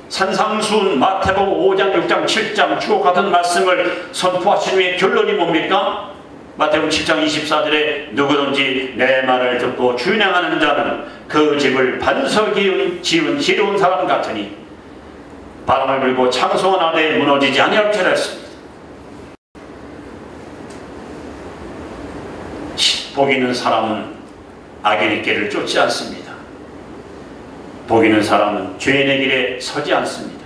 산상수훈 마태복음 5장 6장 7장 주옥 같은 말씀을 선포하신 후에 결론이 뭡니까? 마태복음 7장 24절에 누구든지 내 말을 듣고 준행하는 자는 그 집을 반석이 지은 지혜로운 사람 같으니 바람을 불고 창소한 아래에 무너지지 아니할 줄 알았습니다. 복 있는 사람은 악인의 길을 쫓지 않습니다. 복 있는 사람은 죄인의 길에 서지 않습니다.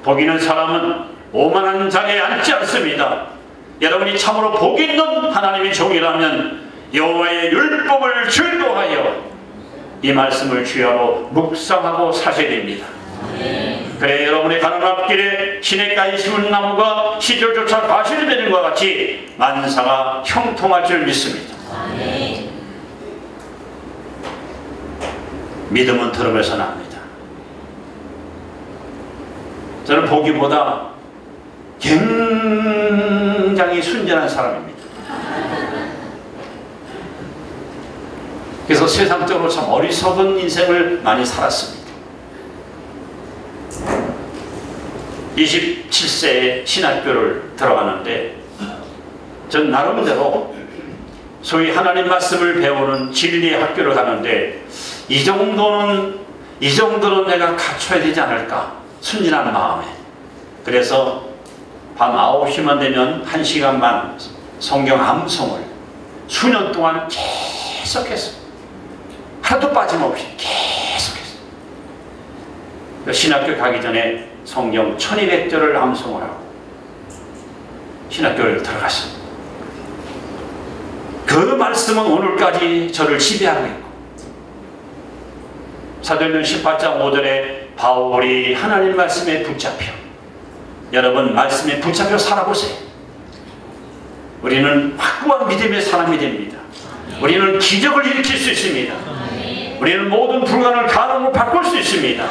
복 있는 사람은 오만한 자리에 앉지 않습니다. 여러분이 참으로 복 있는 하나님의 종이라면 여호와의 율법을 즐거워하여 이 말씀을 주야로 묵상하고 사셔야 됩니다. 그래 여러분의 가는 앞길에 시냇가에 심은 나무가 시절조차 과실이 되는 것 같이 만사가 형통할 줄 믿습니다. 믿음은 들음에서 납니다. 저는 보기보다 굉장히 순전한 사람입니다. 그래서 세상적으로 참 어리석은 인생을 많이 살았습니다. 27세에 신학교를 들어가는데 전 나름대로 소위 하나님 말씀을 배우는 진리의 학교를 가는데 이 정도는 내가 갖춰야 되지 않을까? 순진한 마음에. 그래서 밤 9시만 되면 1시간만 성경 암송을 수년 동안 계속했어요. 하나도 빠짐없이 계속했어요. 신학교 가기 전에 성경 1200절을 암송을 하고 신학교를 들어갔습니다. 그 말씀은 오늘까지 저를 지배하고 있고 사도행전 18장 5절에 바울이 하나님 말씀에 붙잡혀, 여러분 말씀에 붙잡혀 살아보세요. 우리는 확고한 믿음의 사람이 됩니다. 우리는 기적을 일으킬 수 있습니다. 우리는 모든 불가능을 가능으로 바꿀 수 있습니다.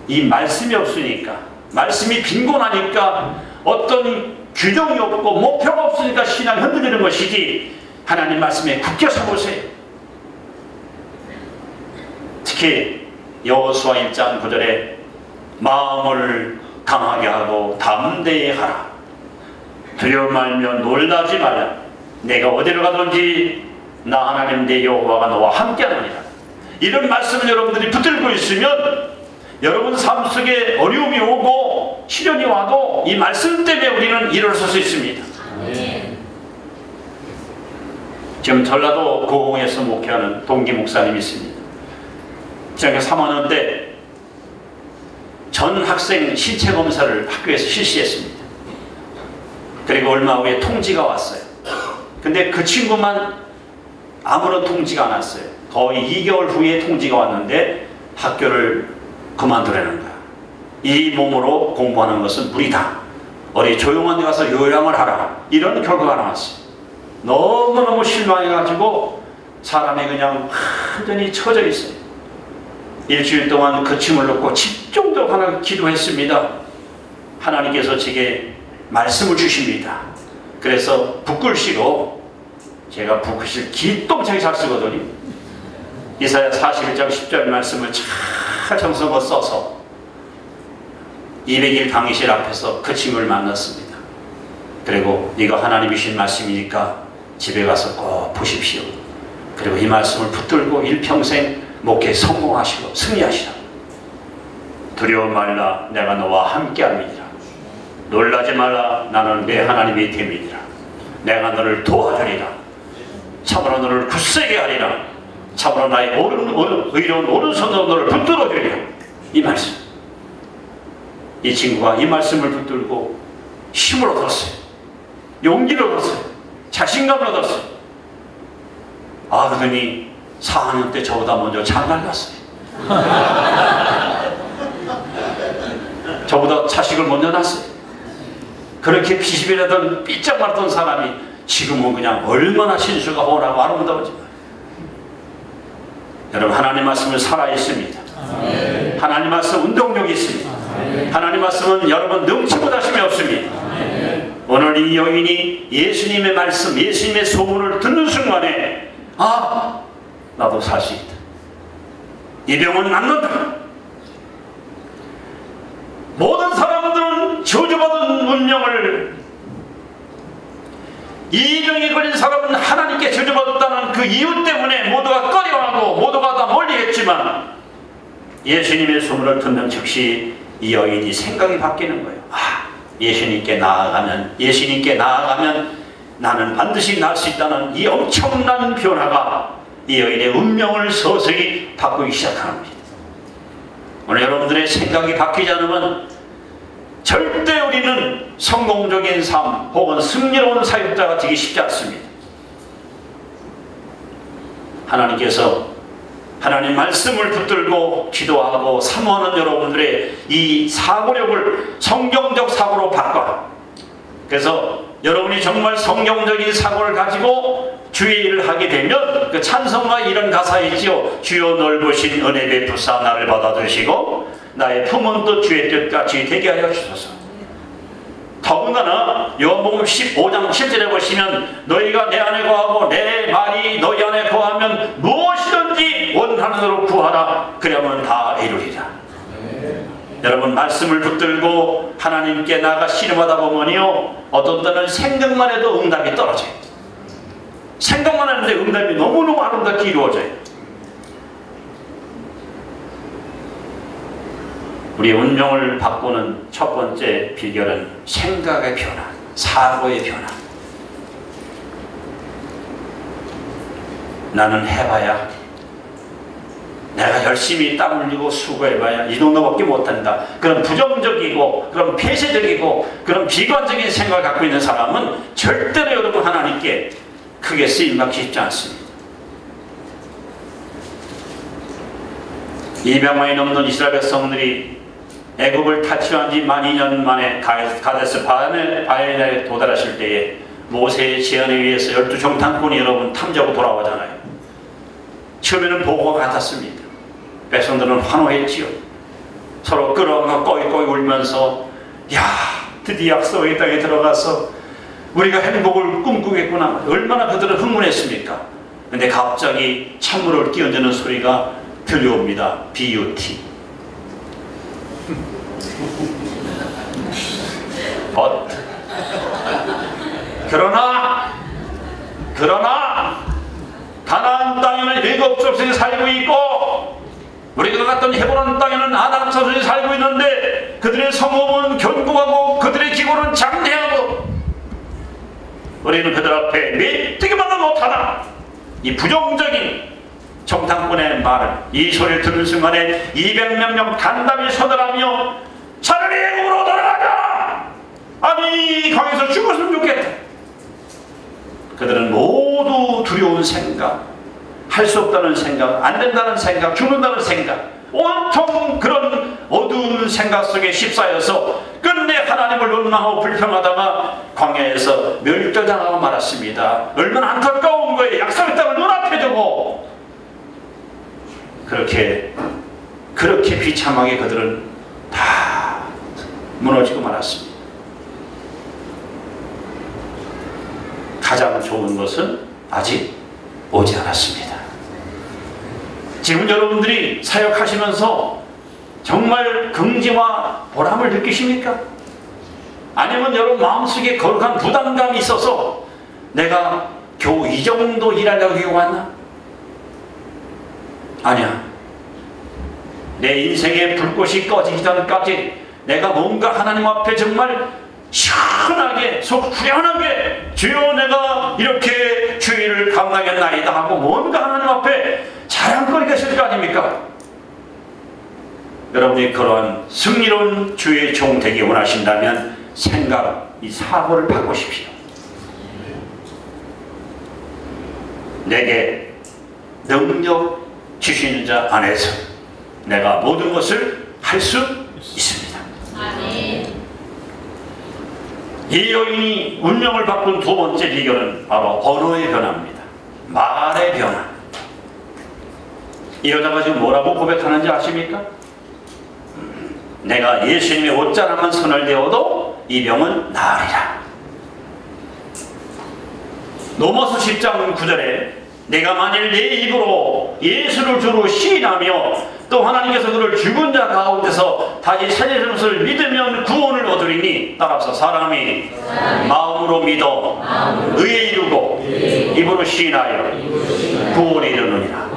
이 말씀이 없으니까, 말씀이 빈곤하니까, 어떤 규정이 없고 목표가 없으니까 신앙이 흔들리는 것이지, 하나님 말씀에 굳게 서보세요. 특히 여호수아 1장 9절에 마음을 강하게 하고 담대히 하라. 두려워 말며 놀라지 말라. 내가 어디로 가든지 나 하나님 내 여호와가 너와 함께하느니라. 이런 말씀을 여러분들이 붙들고 있으면 여러분 삶 속에 어려움이 오고 시련이 와도 이 말씀 때문에 우리는 일어설 수 있습니다. 지금 전라도 고흥에서 목회하는 동기 목사님이 있습니다. 중학교 3학년 때 전 학생 신체 검사를 학교에서 실시했습니다. 그리고 얼마 후에 통지가 왔어요. 근데 그 친구만 아무런 통지가 안 왔어요. 거의 2개월 후에 통지가 왔는데 학교를 그만두라는 거야. 이 몸으로 공부하는 것은 무리다. 어디 조용한 데 가서 요양을 하라. 이런 결과가 나왔어요. 너무너무 실망해가지고 사람이 그냥 완전히 처져 있어요. 일주일 동안 그 침을 놓고 집중적으로 하나 기도했습니다. 하나님께서 제게 말씀을 주십니다. 그래서 붓글씨로, 제가 붓글씨를 기똥차게 잘 쓰거든요. 이사야 41장 10절 말씀을 잘 정성껏 써서 200일 강의실 앞에서 그 친구를 만났습니다. 그리고 이거 하나님이신 말씀이니까 집에 가서 꼭 보십시오. 그리고 이 말씀을 붙들고 일평생 목회에 성공하시고 승리하시라. 두려워 말라, 내가 너와 함께함이니라. 놀라지 말라, 나는 내 하나님이 됨이니라. 내가 너를 도와주리라. 참으로 너를 굳세게 하리라. 참으로 나의 의로운 오른손으로 너를 붙들어 주리라. 이 말씀. 이 친구가 이 말씀을 붙들고 힘을 얻었어요. 용기를 얻었어요. 자신감을 얻었어요. 아, 그러더니 4학년 때 저보다 먼저 장가를 갔어요. 저보다 자식을 먼저 낳았어요. 그렇게 비시비하던 삐짝 말던 사람이 지금은 그냥 얼마나 신수가 훤하고 아름다워지나. 여러분, 하나님 말씀은 살아있습니다. 하나님 말씀 운동력이 있습니다. 하나님 말씀은 여러분 능치 못하심이 없습니다. 오늘 이 여인이 예수님의 말씀, 예수님의 소문을 듣는 순간에 아, 나도 살 수 있다. 이 병은 낫는다. 모든 사람들은 저주받은 운명을, 이 병에 걸린 사람은 하나님께 저주받았다는 그 이유 때문에 모두가 꺼려하고 모두가 다 멀리했지만 예수님의 소문을 듣는 즉시 이 여인이 생각이 바뀌는 거예요. 아, 예수님께 나아가면 나는 반드시 날 수 있다는 이 엄청난 변화가 이 여인의 운명을 서서히 바꾸기 시작하는 겁니다. 오늘 여러분들의 생각이 바뀌지 않으면 절대 우리는 성공적인 삶 혹은 승리로운 사역자가 되기 쉽지 않습니다. 하나님께서 하나님 말씀을 붙들고 기도하고 사모하는 여러분들의 이 사고력을 성경적 사고로 바꿔. 그래서 여러분이 정말 성경적인 사고를 가지고 주의 일을 하게 되면 그 찬송가 이런 가사에 있지요. 주여 넓으신 은혜 베푸사 나를 받아주시고 나의 품은 또 주의 뜻같이 되게 하여 주소서. 더군다나 요한복음 15장 10절에 보시면 너희가 내 안에 거하고 내 말이 너희 안에 거하면 무엇이든지 원하는 대로 구하라. 그러면 다 이루리라. 여러분, 말씀을 붙들고 하나님께 나가 씨름하다 보면요, 어떤 때는 생각만 해도 응답이 떨어져요. 생각만 하는데 응답이 너무너무 아름답게 이루어져요. 우리의 운명을 바꾸는 첫 번째 비결은 생각의 변화, 사고의 변화. 나는 해봐야, 내가 열심히 땀 흘리고 수고해봐야 이 정도밖에 못한다. 그런 부정적이고 그런 폐쇄적이고 그런 비관적인 생각을 갖고 있는 사람은 절대로 여러분 하나님께 크게 쓰임받기 쉽지 않습니다. 200만이 넘는 이스라엘 백성들이 애굽을 탈출한 지 12,000년 만에 가데스 바네에 도달하실 때에 모세의 제안에 의해서 12정탐꾼이 여러분 탐지하고 돌아오잖아요. 처음에는 보고가 같았습니다. 백성들은 환호했지요. 서로 끌어안고 꺼이꺼이 울면서 야, 드디어 약속의 땅에 들어가서 우리가 행복을 꿈꾸겠구나. 얼마나 그들은 흥분했습니까? 근데 갑자기 찬물을 끼얹는 소리가 들려옵니다. BUT. 그러나 가나안 땅에는 일곱 족속이 살고 있고 우리가 갔던 헤브론 땅에는 아담 자손이 살고 있는데 그들의 성읍은 견고하고 그들의 기골은 장대하고 우리는 그들 앞에 메뚜기만도 못하다. 이 부정적인 정탐꾼의 말을, 이 소리를 듣는 순간에 200몇 명 간담이 서늘하며 차라리 애굽으로 돌아가자! 아니, 거기서 죽었으면 좋겠다. 그들은 모두 두려운 생각, 할 수 없다는 생각, 안 된다는 생각, 죽는다는 생각, 온통 그런 어두운 생각 속에 휩싸여서 끝내 하나님을 원망하고 불평하다가 광야에서 멸절당하고 말았습니다. 얼마나 안타까운 거예요. 약속의 땅을 눈앞에 두고 그렇게 비참하게 그들은 다 무너지고 말았습니다. 가장 좋은 것은 아직 오지 않았습니다. 지금 여러분들이 사역하시면서 정말 긍지와 보람을 느끼십니까? 아니면 여러분 마음속에 거룩한 부담감이 있어서 내가 겨우 이 정도 일하려고 왔나? 아니야. 내 인생의 불꽃이 꺼지기 전까지 내가 뭔가 하나님 앞에 정말 시원하게 속 후련하게 주여 내가 이렇게 주의를 감당했나이다 하고 뭔가 하나님 앞에 자랑거리가 있을 거 아닙니까? 여러분이 그러한 승리로운 주의 종 되기 원하신다면 이 사고를 바꾸십시오. 내게 능력 주시는 자 안에서 내가 모든 것을 할 수 있습니다. 아멘. 이 여인이 운명을 바꾼 두 번째 비결은 바로 언어의 변화입니다. 말의 변화. 이 여자가 지금 뭐라고 고백하는지 아십니까? 내가 예수님의 옷자락만 손을 대어도 이 병은 나으리라. 로마서 10장 9절에 내가 만일 내 입으로 예수를 주로 시인하며 또 하나님께서 그를 죽은 자 가운데서 다시 살리신 것을 믿으면 구원을 얻으리니, 따라서 사람이 마음으로 믿어 의에 이르고 입으로 시인하여 구원에 이르느니라.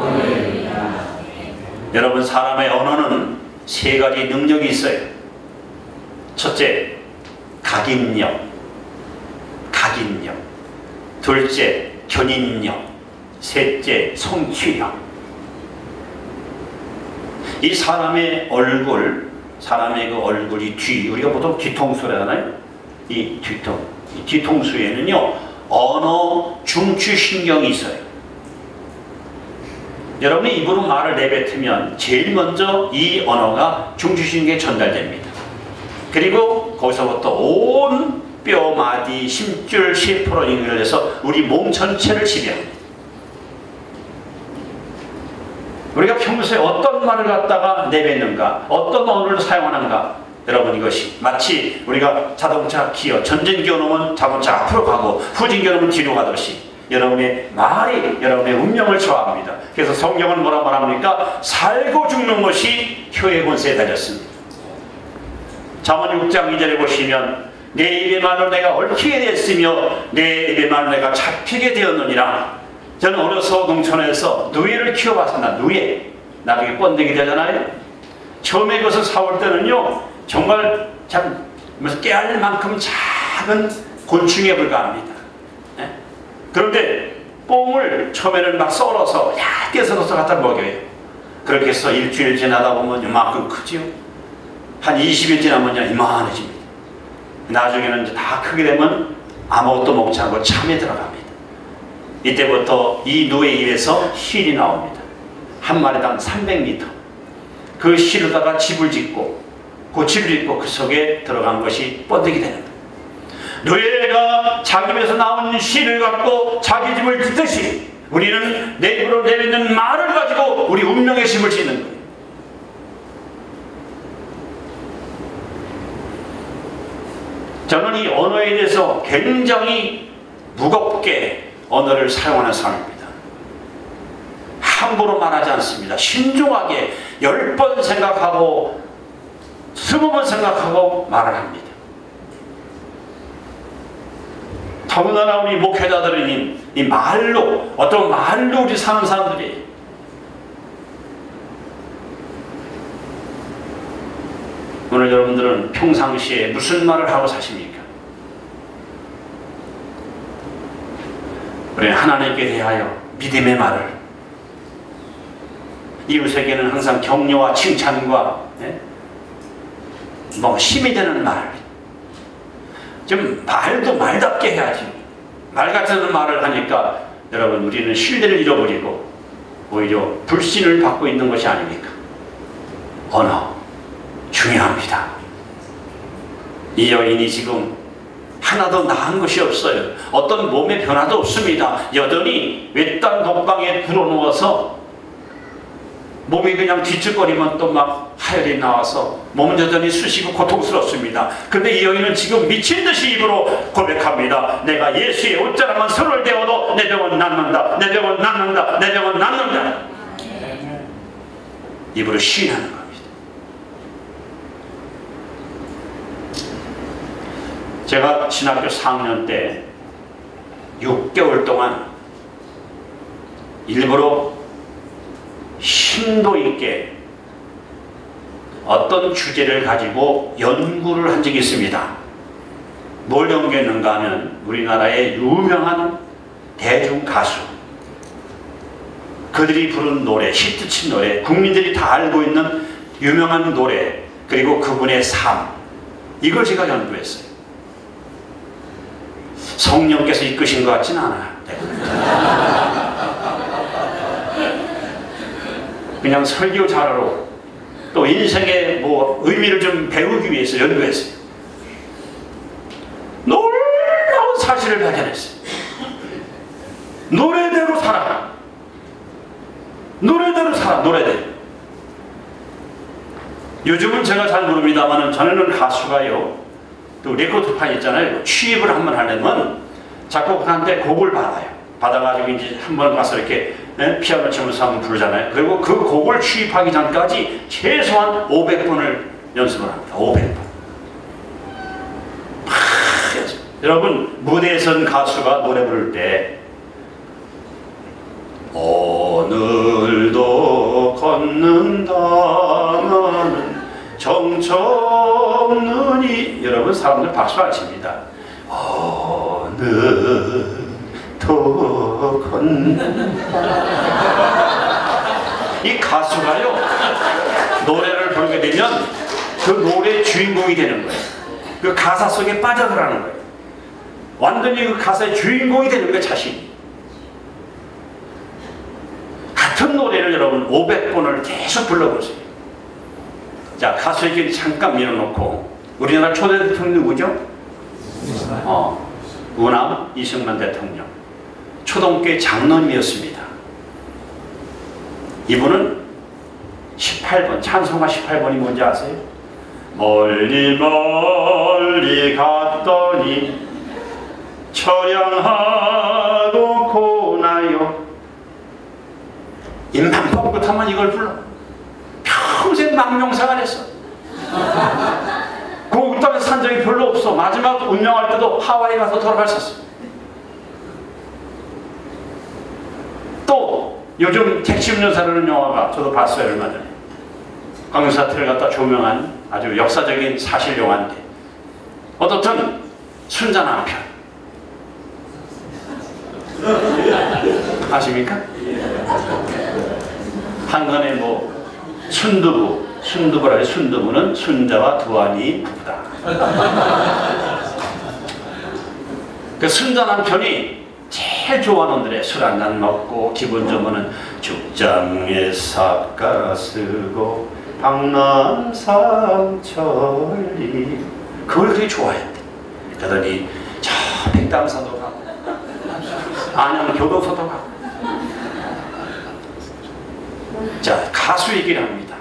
여러분, 사람의 언어는 세 가지 능력이 있어요. 첫째, 각인력. 둘째, 견인력. 셋째, 성취력. 이 사람의 얼굴, 사람의 그 얼굴이 우리가 보통 뒤통수라 하잖아요. 이 뒤통수에는요 언어 중추신경이 있어요. 여러분이 입으로 말을 내뱉으면 제일 먼저 이 언어가 중추신경에 전달됩니다. 그리고 거기서부터 온 뼈, 마디, 심줄, 세포로 연결해서 우리 몸 전체를 지배합니다. 우리가 평소에 어떤 말을 갖다가 내뱉는가, 어떤 언어를 사용하는가, 여러분 이것이 마치 우리가 자동차 기어, 전진기어 놓으면 자동차 앞으로 가고 후진기어 놓으면 뒤로 가듯이 여러분의 말이 여러분의 운명을 좌우합니다. 그래서 성경은 뭐라 말합니까? 살고 죽는 것이 혀의 권세에 달렸습니다. 잠언 6장 2절에 보시면 내 입의 말로 내가 얽히게 됐으며 내 입의 말로 내가 잡히게 되었느니라. 저는 어려서 농촌에서 누에를 키워봤습니다. 누에. 나중에 번데기 되잖아요. 처음에 그것을 사올 때는요 정말 참 깨알 만큼 작은 곤충에 불과합니다. 네? 그런데 뽕을 처음에는 막 썰어서 얇게 썰어서 갖다 먹여요. 그렇게 해서 일주일 지나다 보면 이만큼 크지요. 한 20일 지나면 이만해집니다. 나중에는 이제 다 크게 되면 아무것도 먹지 않고 참에 들어갑니다. 이때부터 이 누의 입에서 실이 나옵니다. 한 마리당 300m. 그 실에다가 집을 짓고 그 집을 짓고 그 속에 들어간 것이 번데기 되는 거예요. 누에가 자기 입에서 나온 실을 갖고 자기 집을 짓듯이 우리는 내 입으로 내뱉는 말을 가지고 우리 운명의 집을 짓는 거예요. 저는 이 언어에 대해서 굉장히 무겁게 언어를 사용하는 사람입니다. 함부로 말하지 않습니다. 신중하게 10번 생각하고 20번 생각하고 말을 합니다. 더군다나 우리 목회자들은 이 말로, 어떤 말로 우리 사는 사람들이 오늘 여러분들은 평상시에 무슨 말을 하고 사십니까? 우리 하나님께 대하여 믿음의 말을, 이웃에게는 항상 격려와 칭찬과 힘이 되는 말, 좀 말도 말답게 해야지. 말 같은 말을 하니까 여러분 우리는 신뢰를 잃어버리고 오히려 불신을 받고 있는 것이 아닙니까? 언어, 중요합니다. 이 여인이 지금 하나도 나은 것이 없어요. 어떤 몸의 변화도 없습니다. 여전히 외딴 독방에 불어누워서 몸이 그냥 뒤척거리면 또 막 하혈이 나와서 몸은 여전히 쑤시고 고통스럽습니다. 그런데 이 여인은 지금 미친 듯이 입으로 고백합니다. 내가 예수의 옷자락만 손을 대어도 내 병은 낫는다. 내 병은 낫는다. 내 병은 낫는다. 입으로 시인하는 겁니다. 제가 신학교 4학년 때 6개월 동안 일부러 심도 있게 어떤 주제를 가지고 연구를 한 적이 있습니다. 뭘 연구했는가 하면 우리나라의 유명한 대중 가수, 그들이 부른 노래, 히트친 노래, 국민들이 다 알고 있는 유명한 노래, 그리고 그분의 삶, 이걸 제가 연구했어요. 성령께서 이끄신 것 같지는 않아요. 그냥 설교 잘하러, 또 인생의 뭐 의미를 좀 배우기 위해서 연구했어요. 놀라운 사실을 발견했어요. 노래대로 살아. 노래대로 살아. 노래대로. 요즘은 제가 잘 모릅니다만 전에는 가수가요, 또 레코드판 있잖아요. 취입을 한번 하려면 작곡가한테 곡을 받아요. 받아가지고 이제 한번 가서 이렇게 피아노 치면서 한번 부르잖아요. 그리고 그 곡을 취입하기 전까지 최소한 500번을 연습을 합니다. 500번. 여러분, 무대에 선 가수가 노래 부를 때 오늘도 걷는다 나는 정처없는 이, 여러분 사람들 박수 안 칩니다. 오늘도 걷는다. 이 가수가요, 노래를 부르게 되면 그 노래의 주인공이 되는 거예요. 그 가사 속에 빠져들어가는 거예요. 완전히 그 가사의 주인공이 되는 거예요, 자신이. 같은 노래를 여러분 500번을 계속 불러보세요. 자, 가수 얘기를 잠깐 밀어놓고, 우리나라 초대 대통령 누구죠? 우남 이승만 대통령. 초동교회 장로님이었습니다. 이분은 18번, 찬송가 18번이 뭔지 아세요? 멀리 멀리 갔더니 처량하고 고나요. 입만 뻥긋하면 이걸 불러. 평생 망명생활 했어. 그 땅에 산 적이 별로 없어. 마지막 운명할 때도 하와이 가서 돌아갔었어. 또 요즘 택시 운전사라는 영화가 저도 봤어요, 얼마 전에. 강사태를 갖다 조명한 아주 역사적인 사실 영화인데, 어떻든 순자 남편 아십니까? 한간에 뭐 순두부라 해. 순두부는 순자와 두안이 부부다. 그 순자 남편이 제일 좋아하는 노래, 술 한잔 먹고 기분 좋으면 죽장에 삿가라 쓰고 박남상천리, 그걸 되게 좋아했대. 그러더니 저 백담사도 가고 안양 교도소도 가고. 자, 가수 얘기를 합니다.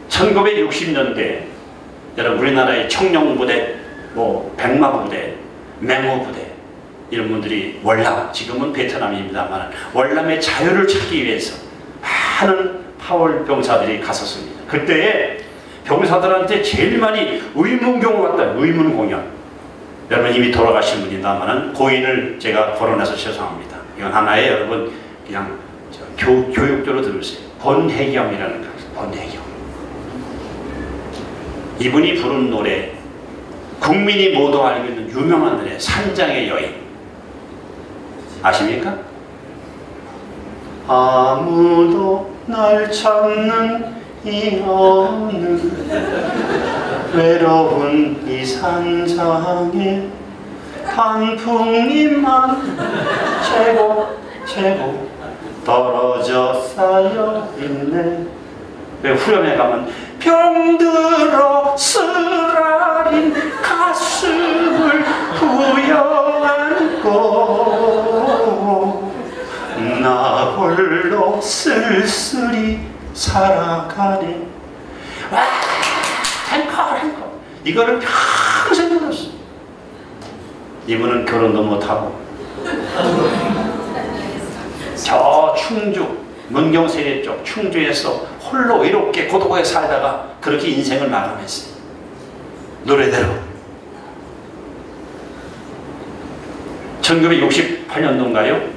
1960년대 여러분, 우리나라의 청룡부대, 뭐 백마부대, 맹호부대, 이런 분들이 월남, 지금은 베트남입니다만 월남의 자유를 찾기 위해서 많은 파월 병사들이 갔었습니다. 그때에 병사들한테 제일 많이 의문경을 왔다. 의문공연. 여러분 이미 돌아가신 분이다만 고인을 제가 거론해서 죄송합니다. 이건 하나의 여러분 그냥 교육적으로 들으세요. 권혜경이라는 가수. 권혜경. 이분이 부른 노래, 국민이 모두 알고 있는 유명한 노래, 산장의 여인. 아십니까? 아무도 날 찾는 이 어느 외로운 이 산장에 단풍잎만 최고 떨어져 쌓여 있네. 왜 후렴에 가면 병들어 쓰라린 가슴을 부여안고 나 홀로 쓸쓸히 살아가네. 와, 앵콜. 이거를 평생 불렀어. 이분은 결혼도 못하고 저 충주 문경세계 쪽 충주에서 홀로 이롭게 고독하게 살다가 그렇게 인생을 마감했어요. 노래대로. 1968년도인가요?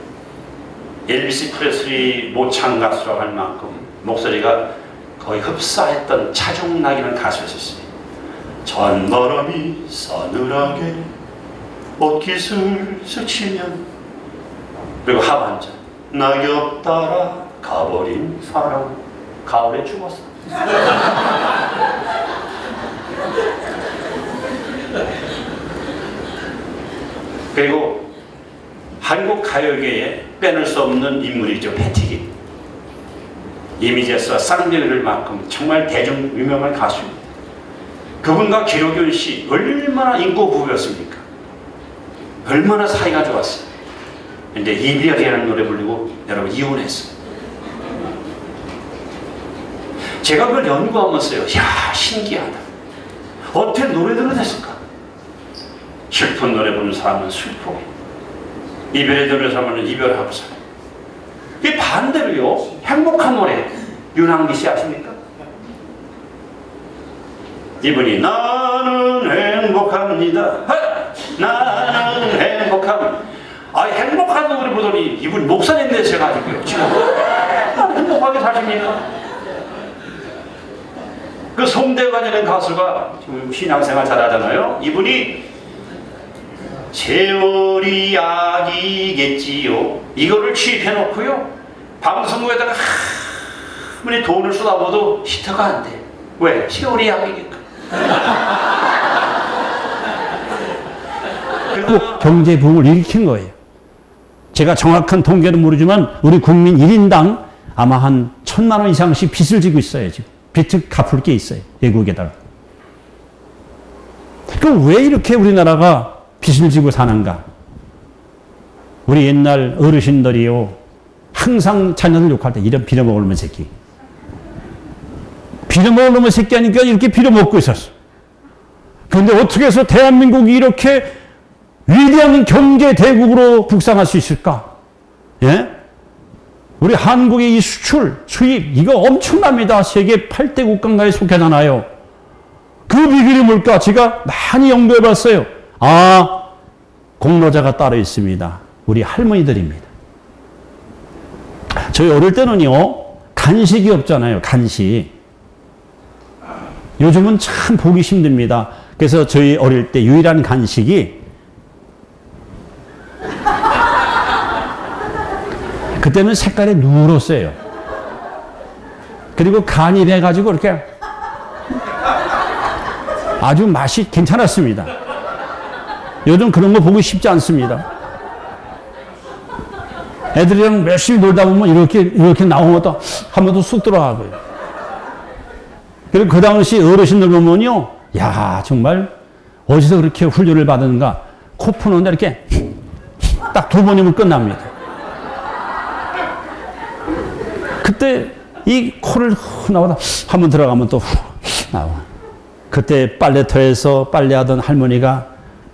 엘비스 프레슬리 모창 가수라고 할 만큼 목소리가 거의 흡사했던 차중락이라는 가수였었어요. 찬바람이 서늘하게 옷깃을 스치면, 그리고 하반절 낙엽 따라 가버린 사람 가을에 죽었어. 그리고 한국 가요계에 빼놓을 수 없는 인물이죠. 패티김. 이미제스와 쌍둥이를 만큼 정말 대중 유명한 가수입니다. 그분과 기록윤 씨 얼마나 인고 부부였습니까? 얼마나 사이가 좋았어요. 근데 이별이라는 노래 부르고 여러분 이혼했어요. 제가 그걸 연구하면서요, 야, 신기하다. 어떻게 노래들은 됐을까? 슬픈 노래 부르는 사람은 슬프고, 이별의 노래 사람은 이별하고 살아요. 이 반대로요, 행복한 노래, 윤항기 씨 아십니까? 이분이 나는 행복합니다. 나는 행복합니다. 아, 행복한 노래 부르더니 이분 목사님 되셔가지고요. 지금 행복하게 사십니까? 그 송대관이라는 가수가 지금 신앙생활 잘하잖아요. 이분이 세월이 약이겠지요. 이거를 취입해놓고요, 방송국에다가 아무리 돈을 쏟아부어도 히트가 안 돼. 왜? 세월이 약이니까. 꼭 경제 부흥을 일으킨 거예요. 제가 정확한 통계는 모르지만 우리 국민 1인당 아마 한 1,000만 원 이상씩 빚을 지고 있어요. 지금 빚을 갚을 게 있어요. 외국에다가. 그럼 왜 이렇게 우리나라가 빚을 지고 사는가? 우리 옛날 어르신들이요, 항상 자녀들 욕할 때 이런 빌어먹을 놈의 새끼. 빌어먹을 놈의 새끼 하니까 이렇게 빌어먹고 있었어. 그런데 어떻게 해서 대한민국이 이렇게 위대한 경제 대국으로 북상할 수 있을까? 예? 우리 한국의 이 수출, 수입, 이거 엄청납니다. 세계 8대 국가에 속하잖아요. 그 비결이 뭘까? 제가 많이 연구해 봤어요. 아, 공로자가 따로 있습니다. 우리 할머니들입니다. 저희 어릴 때는요, 간식이 없잖아요. 간식. 요즘은 참 보기 힘듭니다. 그래서 저희 어릴 때 유일한 간식이, 그때는 색깔이 누렇어요. 그리고 간이 돼가지고 이렇게 아주 맛이 괜찮았습니다. 요즘 그런 거 보기 쉽지 않습니다. 애들이랑 열심히 놀다 보면 이렇게 나온 것도 한 번 더 쑥 들어가고요. 그리고 그 당시 어르신들 보면요, 야, 정말 어디서 그렇게 훈련을 받았는가. 코 푸는데 이렇게 딱 2번이면 끝납니다. 그때 이 코를 후 나오다 한 번 들어가면 또 후 나와. 그때 빨래터에서 빨래하던 할머니가,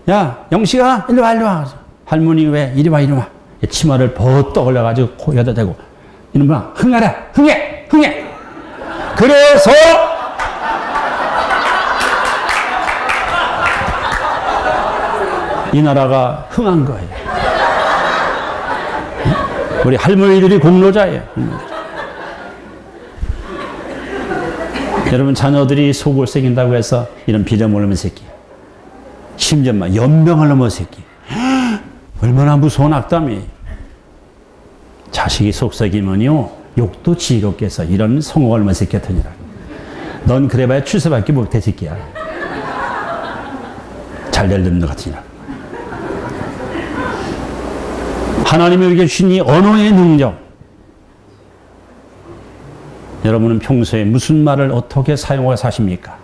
야, 영식아, 일로 와, 일로 와. 할머니 왜 이리 와, 이리 와. 치마를 버떡 올려가지고 코에다 대고, 이놈아, 흥하라, 흥해, 흥해. 그래서 이 나라가 흥한 거예요. 우리 할머니들이 공로자예요. 여러분, 자녀들이 속을 새긴다고 해서 이런 빌어먹는 새끼, 심지어 막 연병을 넘은 새끼, 얼마나 무서운 악담이에요. 자식이 속썩이면요, 욕도 지겹게 해서 이런 성공을 넘은 새끼 같으니라. 넌 그래봐야 출세밖에 못해 새끼야. 잘될 놈 같으니라. 하나님이 우리에게 주신 이 언어의 능력, 여러분은 평소에 무슨 말을 어떻게 사용하고 사십니까?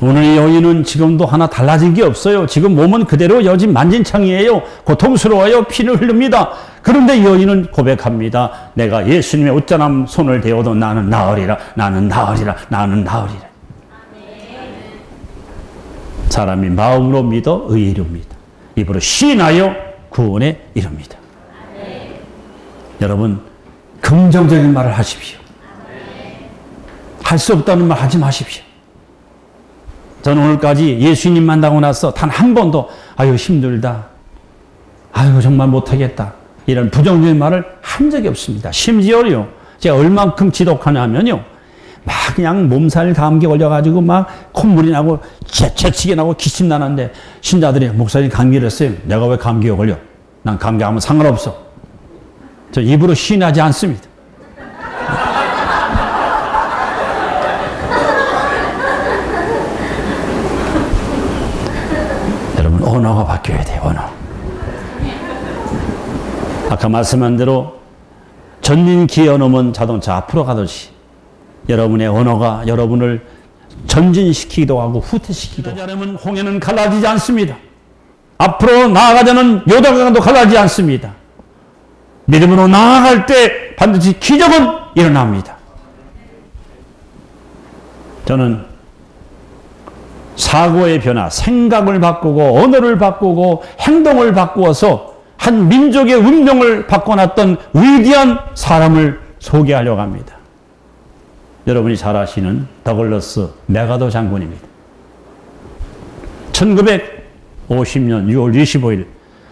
오늘 이 여인은 지금도 하나 달라진 게 없어요. 지금 몸은 그대로 여진 만진창이에요. 고통스러워요. 피를 흐릅니다. 그런데 이 여인은 고백합니다. 내가 예수님의 옷자람 손을 대어도 나는 나으리라. 나는 나으리라. 나는 나으리라. 사람이 마음으로 믿어 의에 이릅니다. 입으로 시인하여 구원에 이릅니다. 여러분, 긍정적인 말을 하십시오. 할 수 없다는 말 하지 마십시오. 저는 오늘까지 예수님 만나고 나서 단 한 번도 아유 힘들다, 아유 정말 못하겠다 이런 부정적인 말을 한 적이 없습니다. 심지어요 제가 얼만큼 지독하냐면요 막 그냥 몸살 감기 걸려가지고 막 콧물이 나고 재채기 나고 기침 나는데 신자들이 목사님 감기를 했어요. 내가 왜 감기가 걸려? 난 감기하면 상관없어. 저 입으로 시인하지 않습니다. 여러분 언어가 바뀌어야 돼요. 언어. 아까 말씀한 대로 전진기 언어면 자동차 앞으로 가듯이 여러분의 언어가 여러분을 전진시키기도 하고 후퇴시키기도 하고 않으면 홍해는 갈라지지 않습니다. 앞으로 나아가자는 요단강도 갈라지지 않습니다. 믿음으로 나아갈 때 반드시 기적은 일어납니다. 저는 사고의 변화, 생각을 바꾸고 언어를 바꾸고 행동을 바꾸어서 한 민족의 운명을 바꿔놨던 위대한 사람을 소개하려고 합니다. 여러분이 잘 아시는 더글러스 메가더 장군입니다. 1950년 6월 25일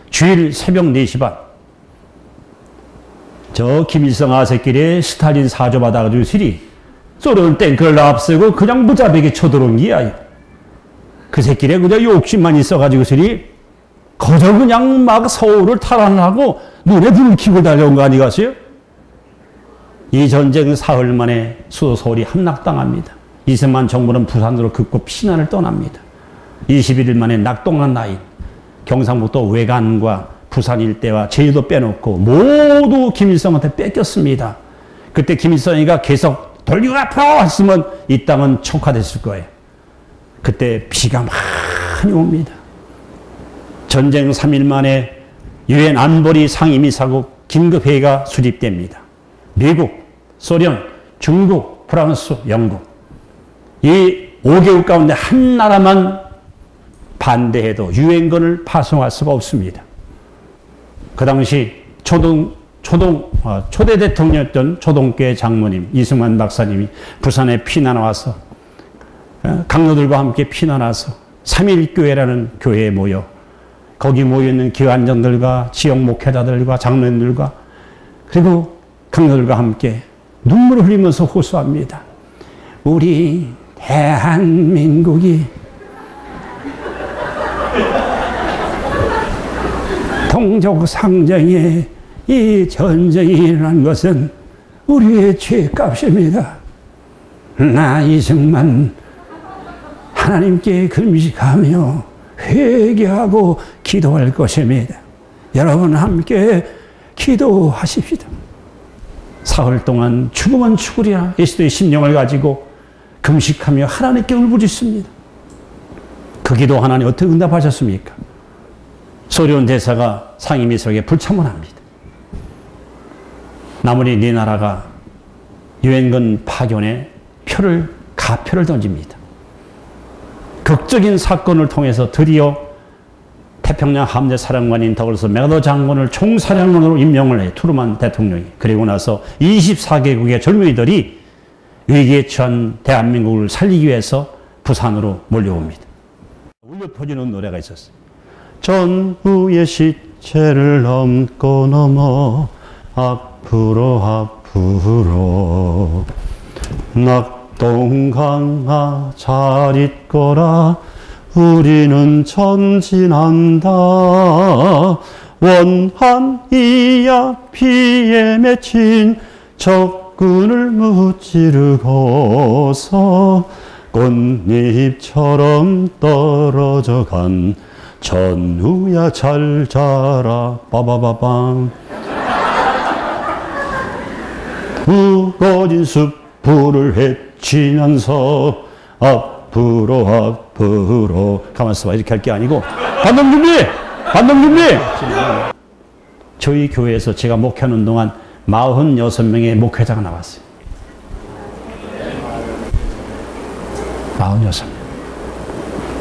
주일 새벽 4시 반 저 김일성 아새끼리에 스탈린 사조 받아가지고 들이 소련 탱크를 앞세고 그냥 무자백에 쳐들어온 게야. 그 새끼네 그냥 욕심만 있어가지고 들이 거저 그냥 막 서울을 탈환하고 눈에 불을 켜고 달려온 거 아니겠어요? 이 전쟁 사흘 만에 수도 서울이 함락당합니다. 이승만 정부는 부산으로 급고 피난을 떠납니다. 21일 만에 낙동강 라인, 경상북도 외관과 부산 일대와 제주도 빼놓고 모두 김일성한테 뺏겼습니다. 그때 김일성이가 계속 돌리고 앞으로 했으면 이 땅은 촉화됐을 거예요. 그때 비가 많이 옵니다. 전쟁 3일 만에 유엔 안보리 상임이사국 긴급회의가 수립됩니다. 미국, 소련, 중국, 프랑스, 영국 이 5개국 가운데 한 나라만 반대해도 유엔군을 파송할 수가 없습니다. 그 당시 초대 대통령이었던 초동교회 장모님 이승만 박사님이 부산에 피난 와서 강로들과 함께 피난 와서 3.1교회라는 교회에 모여 거기 모여있는 기관장들과 지역 목회자들과 장로님들과 그리고 강로들과 함께 눈물을 흘리면서 호소합니다. 우리 대한민국이 동족상정의 이 전쟁이 일어난 것은 우리의 죄값입니다. 나 이승만 하나님께 금식하며 회개하고 기도할 것입니다. 여러분 함께 기도하십시다. 사흘 동안 죽으면 죽으리라 예수의 심령을 가지고 금식하며 하나님께 울부짖습니다. 그 기도 하나님 어떻게 응답하셨습니까? 소련 대사가 상임위석에 불참원합니다. 나무리 네 나라가 유엔군 파견에 가표를 던집니다. 극적인 사건을 통해서 드디어 태평양 함대사령관인 더글러스 메가더 장군을 총사령관으로 임명을 해요. 트루만 대통령이. 그리고 나서 24개국의 젊은이들이 위기에 처한 대한민국을 살리기 위해서 부산으로 몰려옵니다. 울려 퍼지는 노래가 있었어요. 전후의 시체를 넘고 넘어 앞으로 낙동강아 잘 있거라 우리는 전진한다 원한이야 피에 맺힌 적군을 무찌르고서 꽃잎처럼 떨어져 간 전우야 잘 자라 빠바바방. 무거진 숲불을 헤치면서 앞으로 가만있어 봐. 이렇게 할 게 아니고 반동 준비. 저희 교회에서 제가 목회하는 동안 46명의 목회자가 나왔어요. 46명.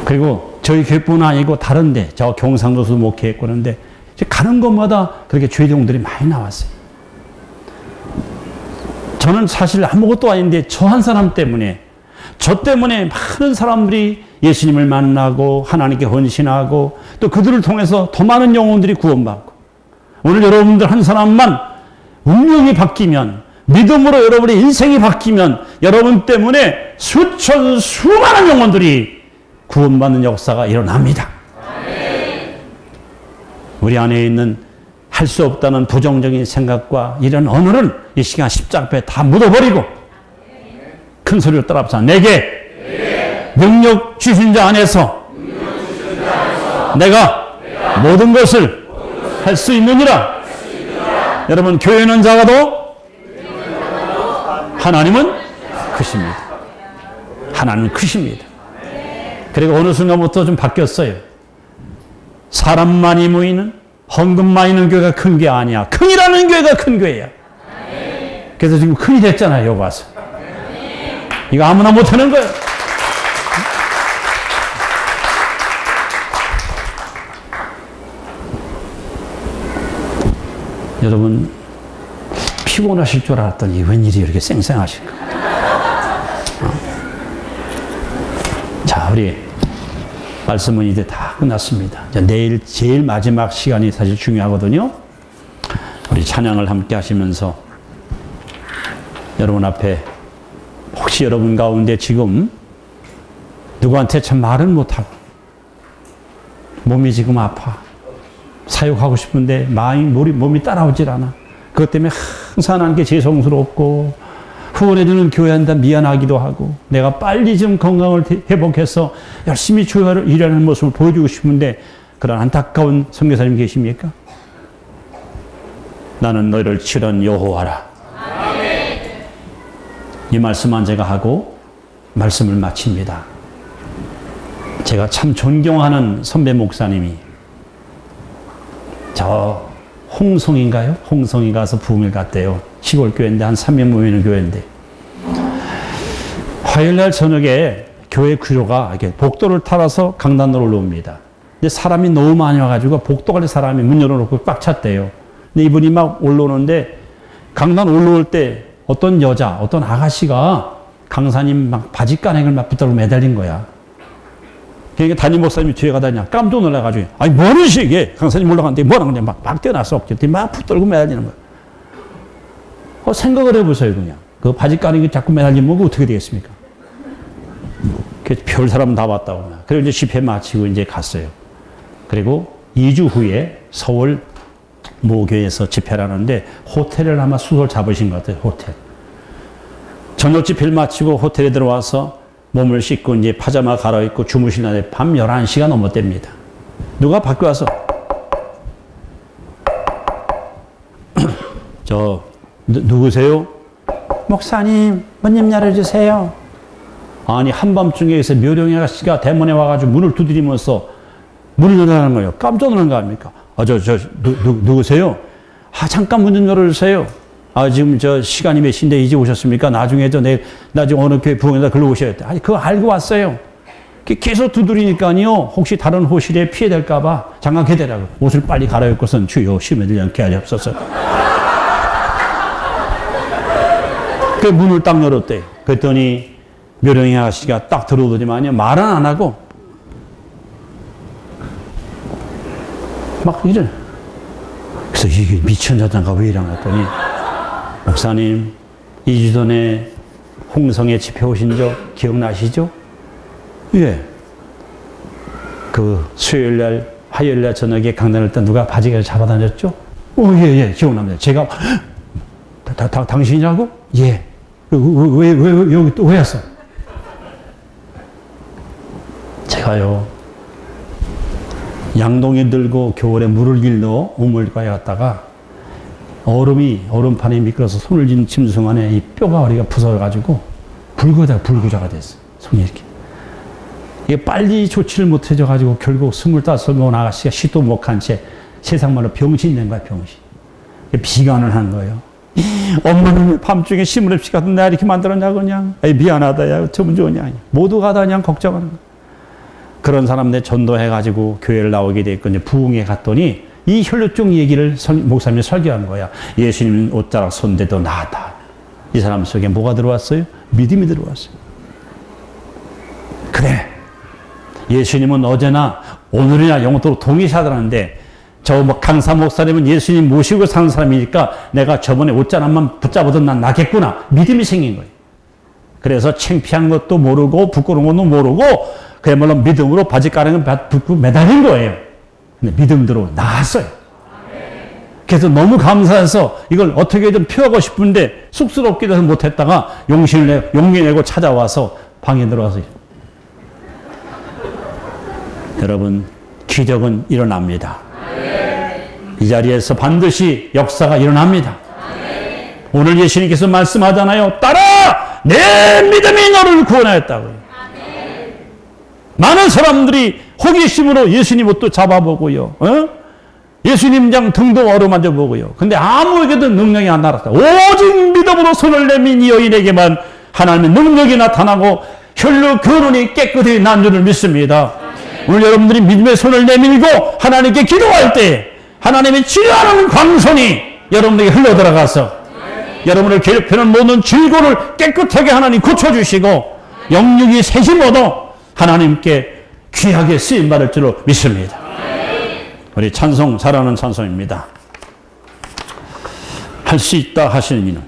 그리고 저희 교회뿐 아니고 다른데 저 경상도에서 목회했고 그런데 가는 곳마다 그렇게 죄종들이 많이 나왔어요. 저는 사실 아무것도 아닌데 저 한 사람 때문에 저 때문에 많은 사람들이 예수님을 만나고 하나님께 헌신하고 또 그들을 통해서 더 많은 영혼들이 구원받고 오늘 여러분들 한 사람만 운명이 바뀌면 믿음으로 여러분의 인생이 바뀌면 여러분 때문에 수많은 영혼들이 구원받는 역사가 일어납니다. 우리 안에 있는 할 수 없다는 부정적인 생각과 이런 언어를 이 시간 십자가 앞에 다 묻어버리고 큰 소리로 따라합시다. 내게 능력 주신 자 안에서 내가 모든 것을 할 수 있느니라. 여러분 교회는 작아도 하나님은 크십니다. 하나님은 크십니다. 그리고 어느 순간부터 좀 바뀌었어요. 사람만이 모이는 헌금만 있는 교회가 큰 게 아니야. 큰이라는 교회가 큰 교회야. 그래서 지금 큰이 됐잖아요. 여기 와서. 이거 아무나 못하는 거예요. 여러분 피곤하실 줄 알았더니 웬일이 이렇게 쌩쌩하실까? 자, 우리 말씀은 이제 다 끝났습니다. 내일 제일 마지막 시간이 사실 중요하거든요. 우리 찬양을 함께 하시면서 여러분 앞에 혹시 여러분 가운데 지금 누구한테 참 말은 못하고 몸이 지금 아파 사역하고 싶은데 몸이 따라오질 않아. 그것 때문에 항상 하나님께 죄송스럽고 후원해주는 교회한테 미안하기도 하고 내가 빨리 좀 건강을 회복해서 열심히 교회를 일하는 모습을 보여주고 싶은데 그런 안타까운 선교사님 계십니까? 나는 너희를 치른 여호와라. 이 말씀만 제가 하고 말씀을 마칩니다. 제가 참 존경하는 선배 목사님이 저 홍성인가요? 홍성이 가서 부흥을 갔대요. 시골 교회인데 한 3명 모이는 교회인데 화요일날 저녁에 교회 구조가 이렇게 복도를 타라서 강단으로 올라옵니다. 근데 사람이 너무 많이 와가지고 복도 갈 사람이 문 열어놓고 꽉 찼대요. 근데 이분이 막 올라오는데 강단 올라올 때 어떤 여자, 어떤 아가씨가 강사님 막 바지가랑이를 막 붙들고 매달린 거야. 그러니까 담임 목사님이 뒤에 가다냐 깜짝 놀라가지고 아니 뭐는 시기에 강사님 올라갔는데 뭐라는 거냐 막 뛰어나서 막 붙들고 매달리는 거야. 생각을 해보세요 그냥. 그 바지가랑이 자꾸 매달리면 어떻게 되겠습니까? 별 사람 다 왔다고. 그리고 이제 집회 마치고 이제 갔어요. 그리고 2주 후에 서울 모교에서 집회를 하는데 호텔을 아마 수소를 잡으신 것 같아요. 호텔. 저녁 집회를 마치고 호텔에 들어와서 몸을 씻고 이제 파자마 갈아입고 주무시는데 밤 11시가 넘었답니다. 누가 밖에 와서 누구세요? 목사님 문 열어주세요. 아니 한밤중에 묘령이 아가씨가 대문에 와가지고 문을 두드리면서 문을 열라는 거예요. 깜짝 놀란 거 아닙니까? 누구세요? 잠깐 문 좀 열어주세요. 지금 시간이 몇 시인데 이제 오셨습니까? 나중에 나중에 어느 교회 부흥회다 글로 오셔야 돼. 아니, 그거 알고 왔어요. 계속 두드리니까요. 혹시 다른 호실에 피해될까봐 잠깐 기다려라고. 옷을 빨리 갈아입고선 주여 심해들지 않게 하옵소서. 그 문을 딱 열었대. 그랬더니 묘령이 아가씨가 딱 들어오더니만요. 말은 안 하고 막 이래. 그래서 이게 미친 여자인가 왜 이러나 했더니 목사님 2주 전에 홍성에 집회 오신 적 기억나시죠? 예. 그 수요일날 화요일날 저녁에 강단을 때 누가 바지가를 잡아다녔죠? 예, 기억납니다. 제가 당신이라고? 예. 왜 여기 또 왜 왔어? 제가요 양동이 들고 겨울에 물을 길러 우물가에 갔다가 얼음판에 미끄러서 손을 쥔 짐승안에 이 뼈가 허리가 부서져가지고 불구자가 됐어. 손이 이렇게. 이게 빨리 조치를 못해줘가지고 결국 25번 아가씨가 시도 못한 채 세상말로 병신이 된 거야, 병신. 비관을 한 거예요. 엄마는 밤중에 시무렵시 같은 나 이렇게 만들었냐, 그냥. 에이, 미안하다, 야, 저분 좋으냐. 모두가 다 그냥 걱정하는 거야. 그런 사람 내 전도해가지고 교회를 나오게 됐고, 이제 부흥에 갔더니 이 혈루증 얘기를 목사님이 설교한 거야. 예수님 옷자락 손대도 나았다. 이 사람 속에 뭐가 들어왔어요? 믿음이 들어왔어요. 그래. 예수님은 어제나 오늘이나 영원토록 동일하다는데 저 강사 목사님은 예수님 모시고 사는 사람이니까 내가 저번에 옷자락만 붙잡아도 난 나겠구나. 믿음이 생긴 거예요. 그래서 창피한 것도 모르고 부끄러운 것도 모르고 그야말로 믿음으로 바지가랑을 붙고 매달린 거예요. 근데 믿음대로 나았어요. 그래서 너무 감사해서 이걸 어떻게 좀 표하고 싶은데 쑥스럽기도 해서 못했다가 용기 내고 찾아와서 방에 들어와서 여러분 기적은 일어납니다. 이 자리에서 반드시 역사가 일어납니다. 오늘 예수님께서 말씀하잖아요. 따라! 내 믿음이 너를 구원하였다고요. 많은 사람들이 호기심으로 예수님 옷도 잡아보고요. 예수님 장 등도 어루만져 보고요. 근데 아무에게도 능력이 안 나타났다. 오직 믿음으로 손을 내민 이 여인에게만 하나님의 능력이 나타나고 혈루 근원이 깨끗이 난 줄을 믿습니다. 오늘 여러분들이 믿음의 손을 내밀고 하나님께 기도할 때 하나님의 치료하는 광선이 여러분에게 흘러들어가서 여러분을 괴롭히는 모든 질고를 깨끗하게 하나님 고쳐주시고 영육이 셋이 모두 하나님께 귀하게 쓰임받을 줄로 믿습니다. 우리 찬송 잘하는 찬송입니다. 할 수 있다 하시는 이는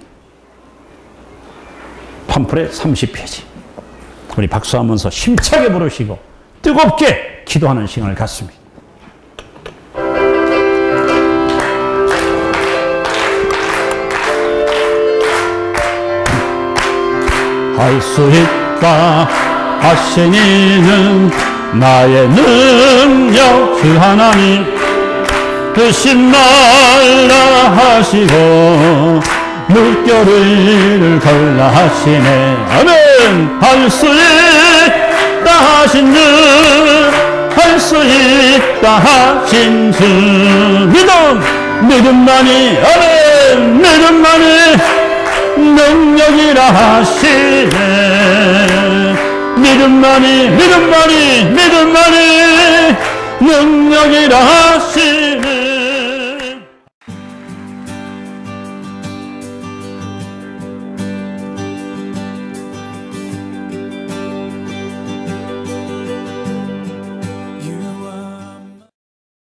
팜플렛 30페이지. 우리 박수하면서 힘차게 부르시고 뜨겁게 기도하는 시간을 갖습니다. 할 수 있다 하시니는 나의 능력 주 하나님 드신 말라 하시고 물결을 걸라 하시네. 아멘. 할 수 있다 하신 주 할 수 있다 하신 주 믿음만이 아멘 믿음만이 능력이라 하시네. 믿음만이 능력이라 하시네.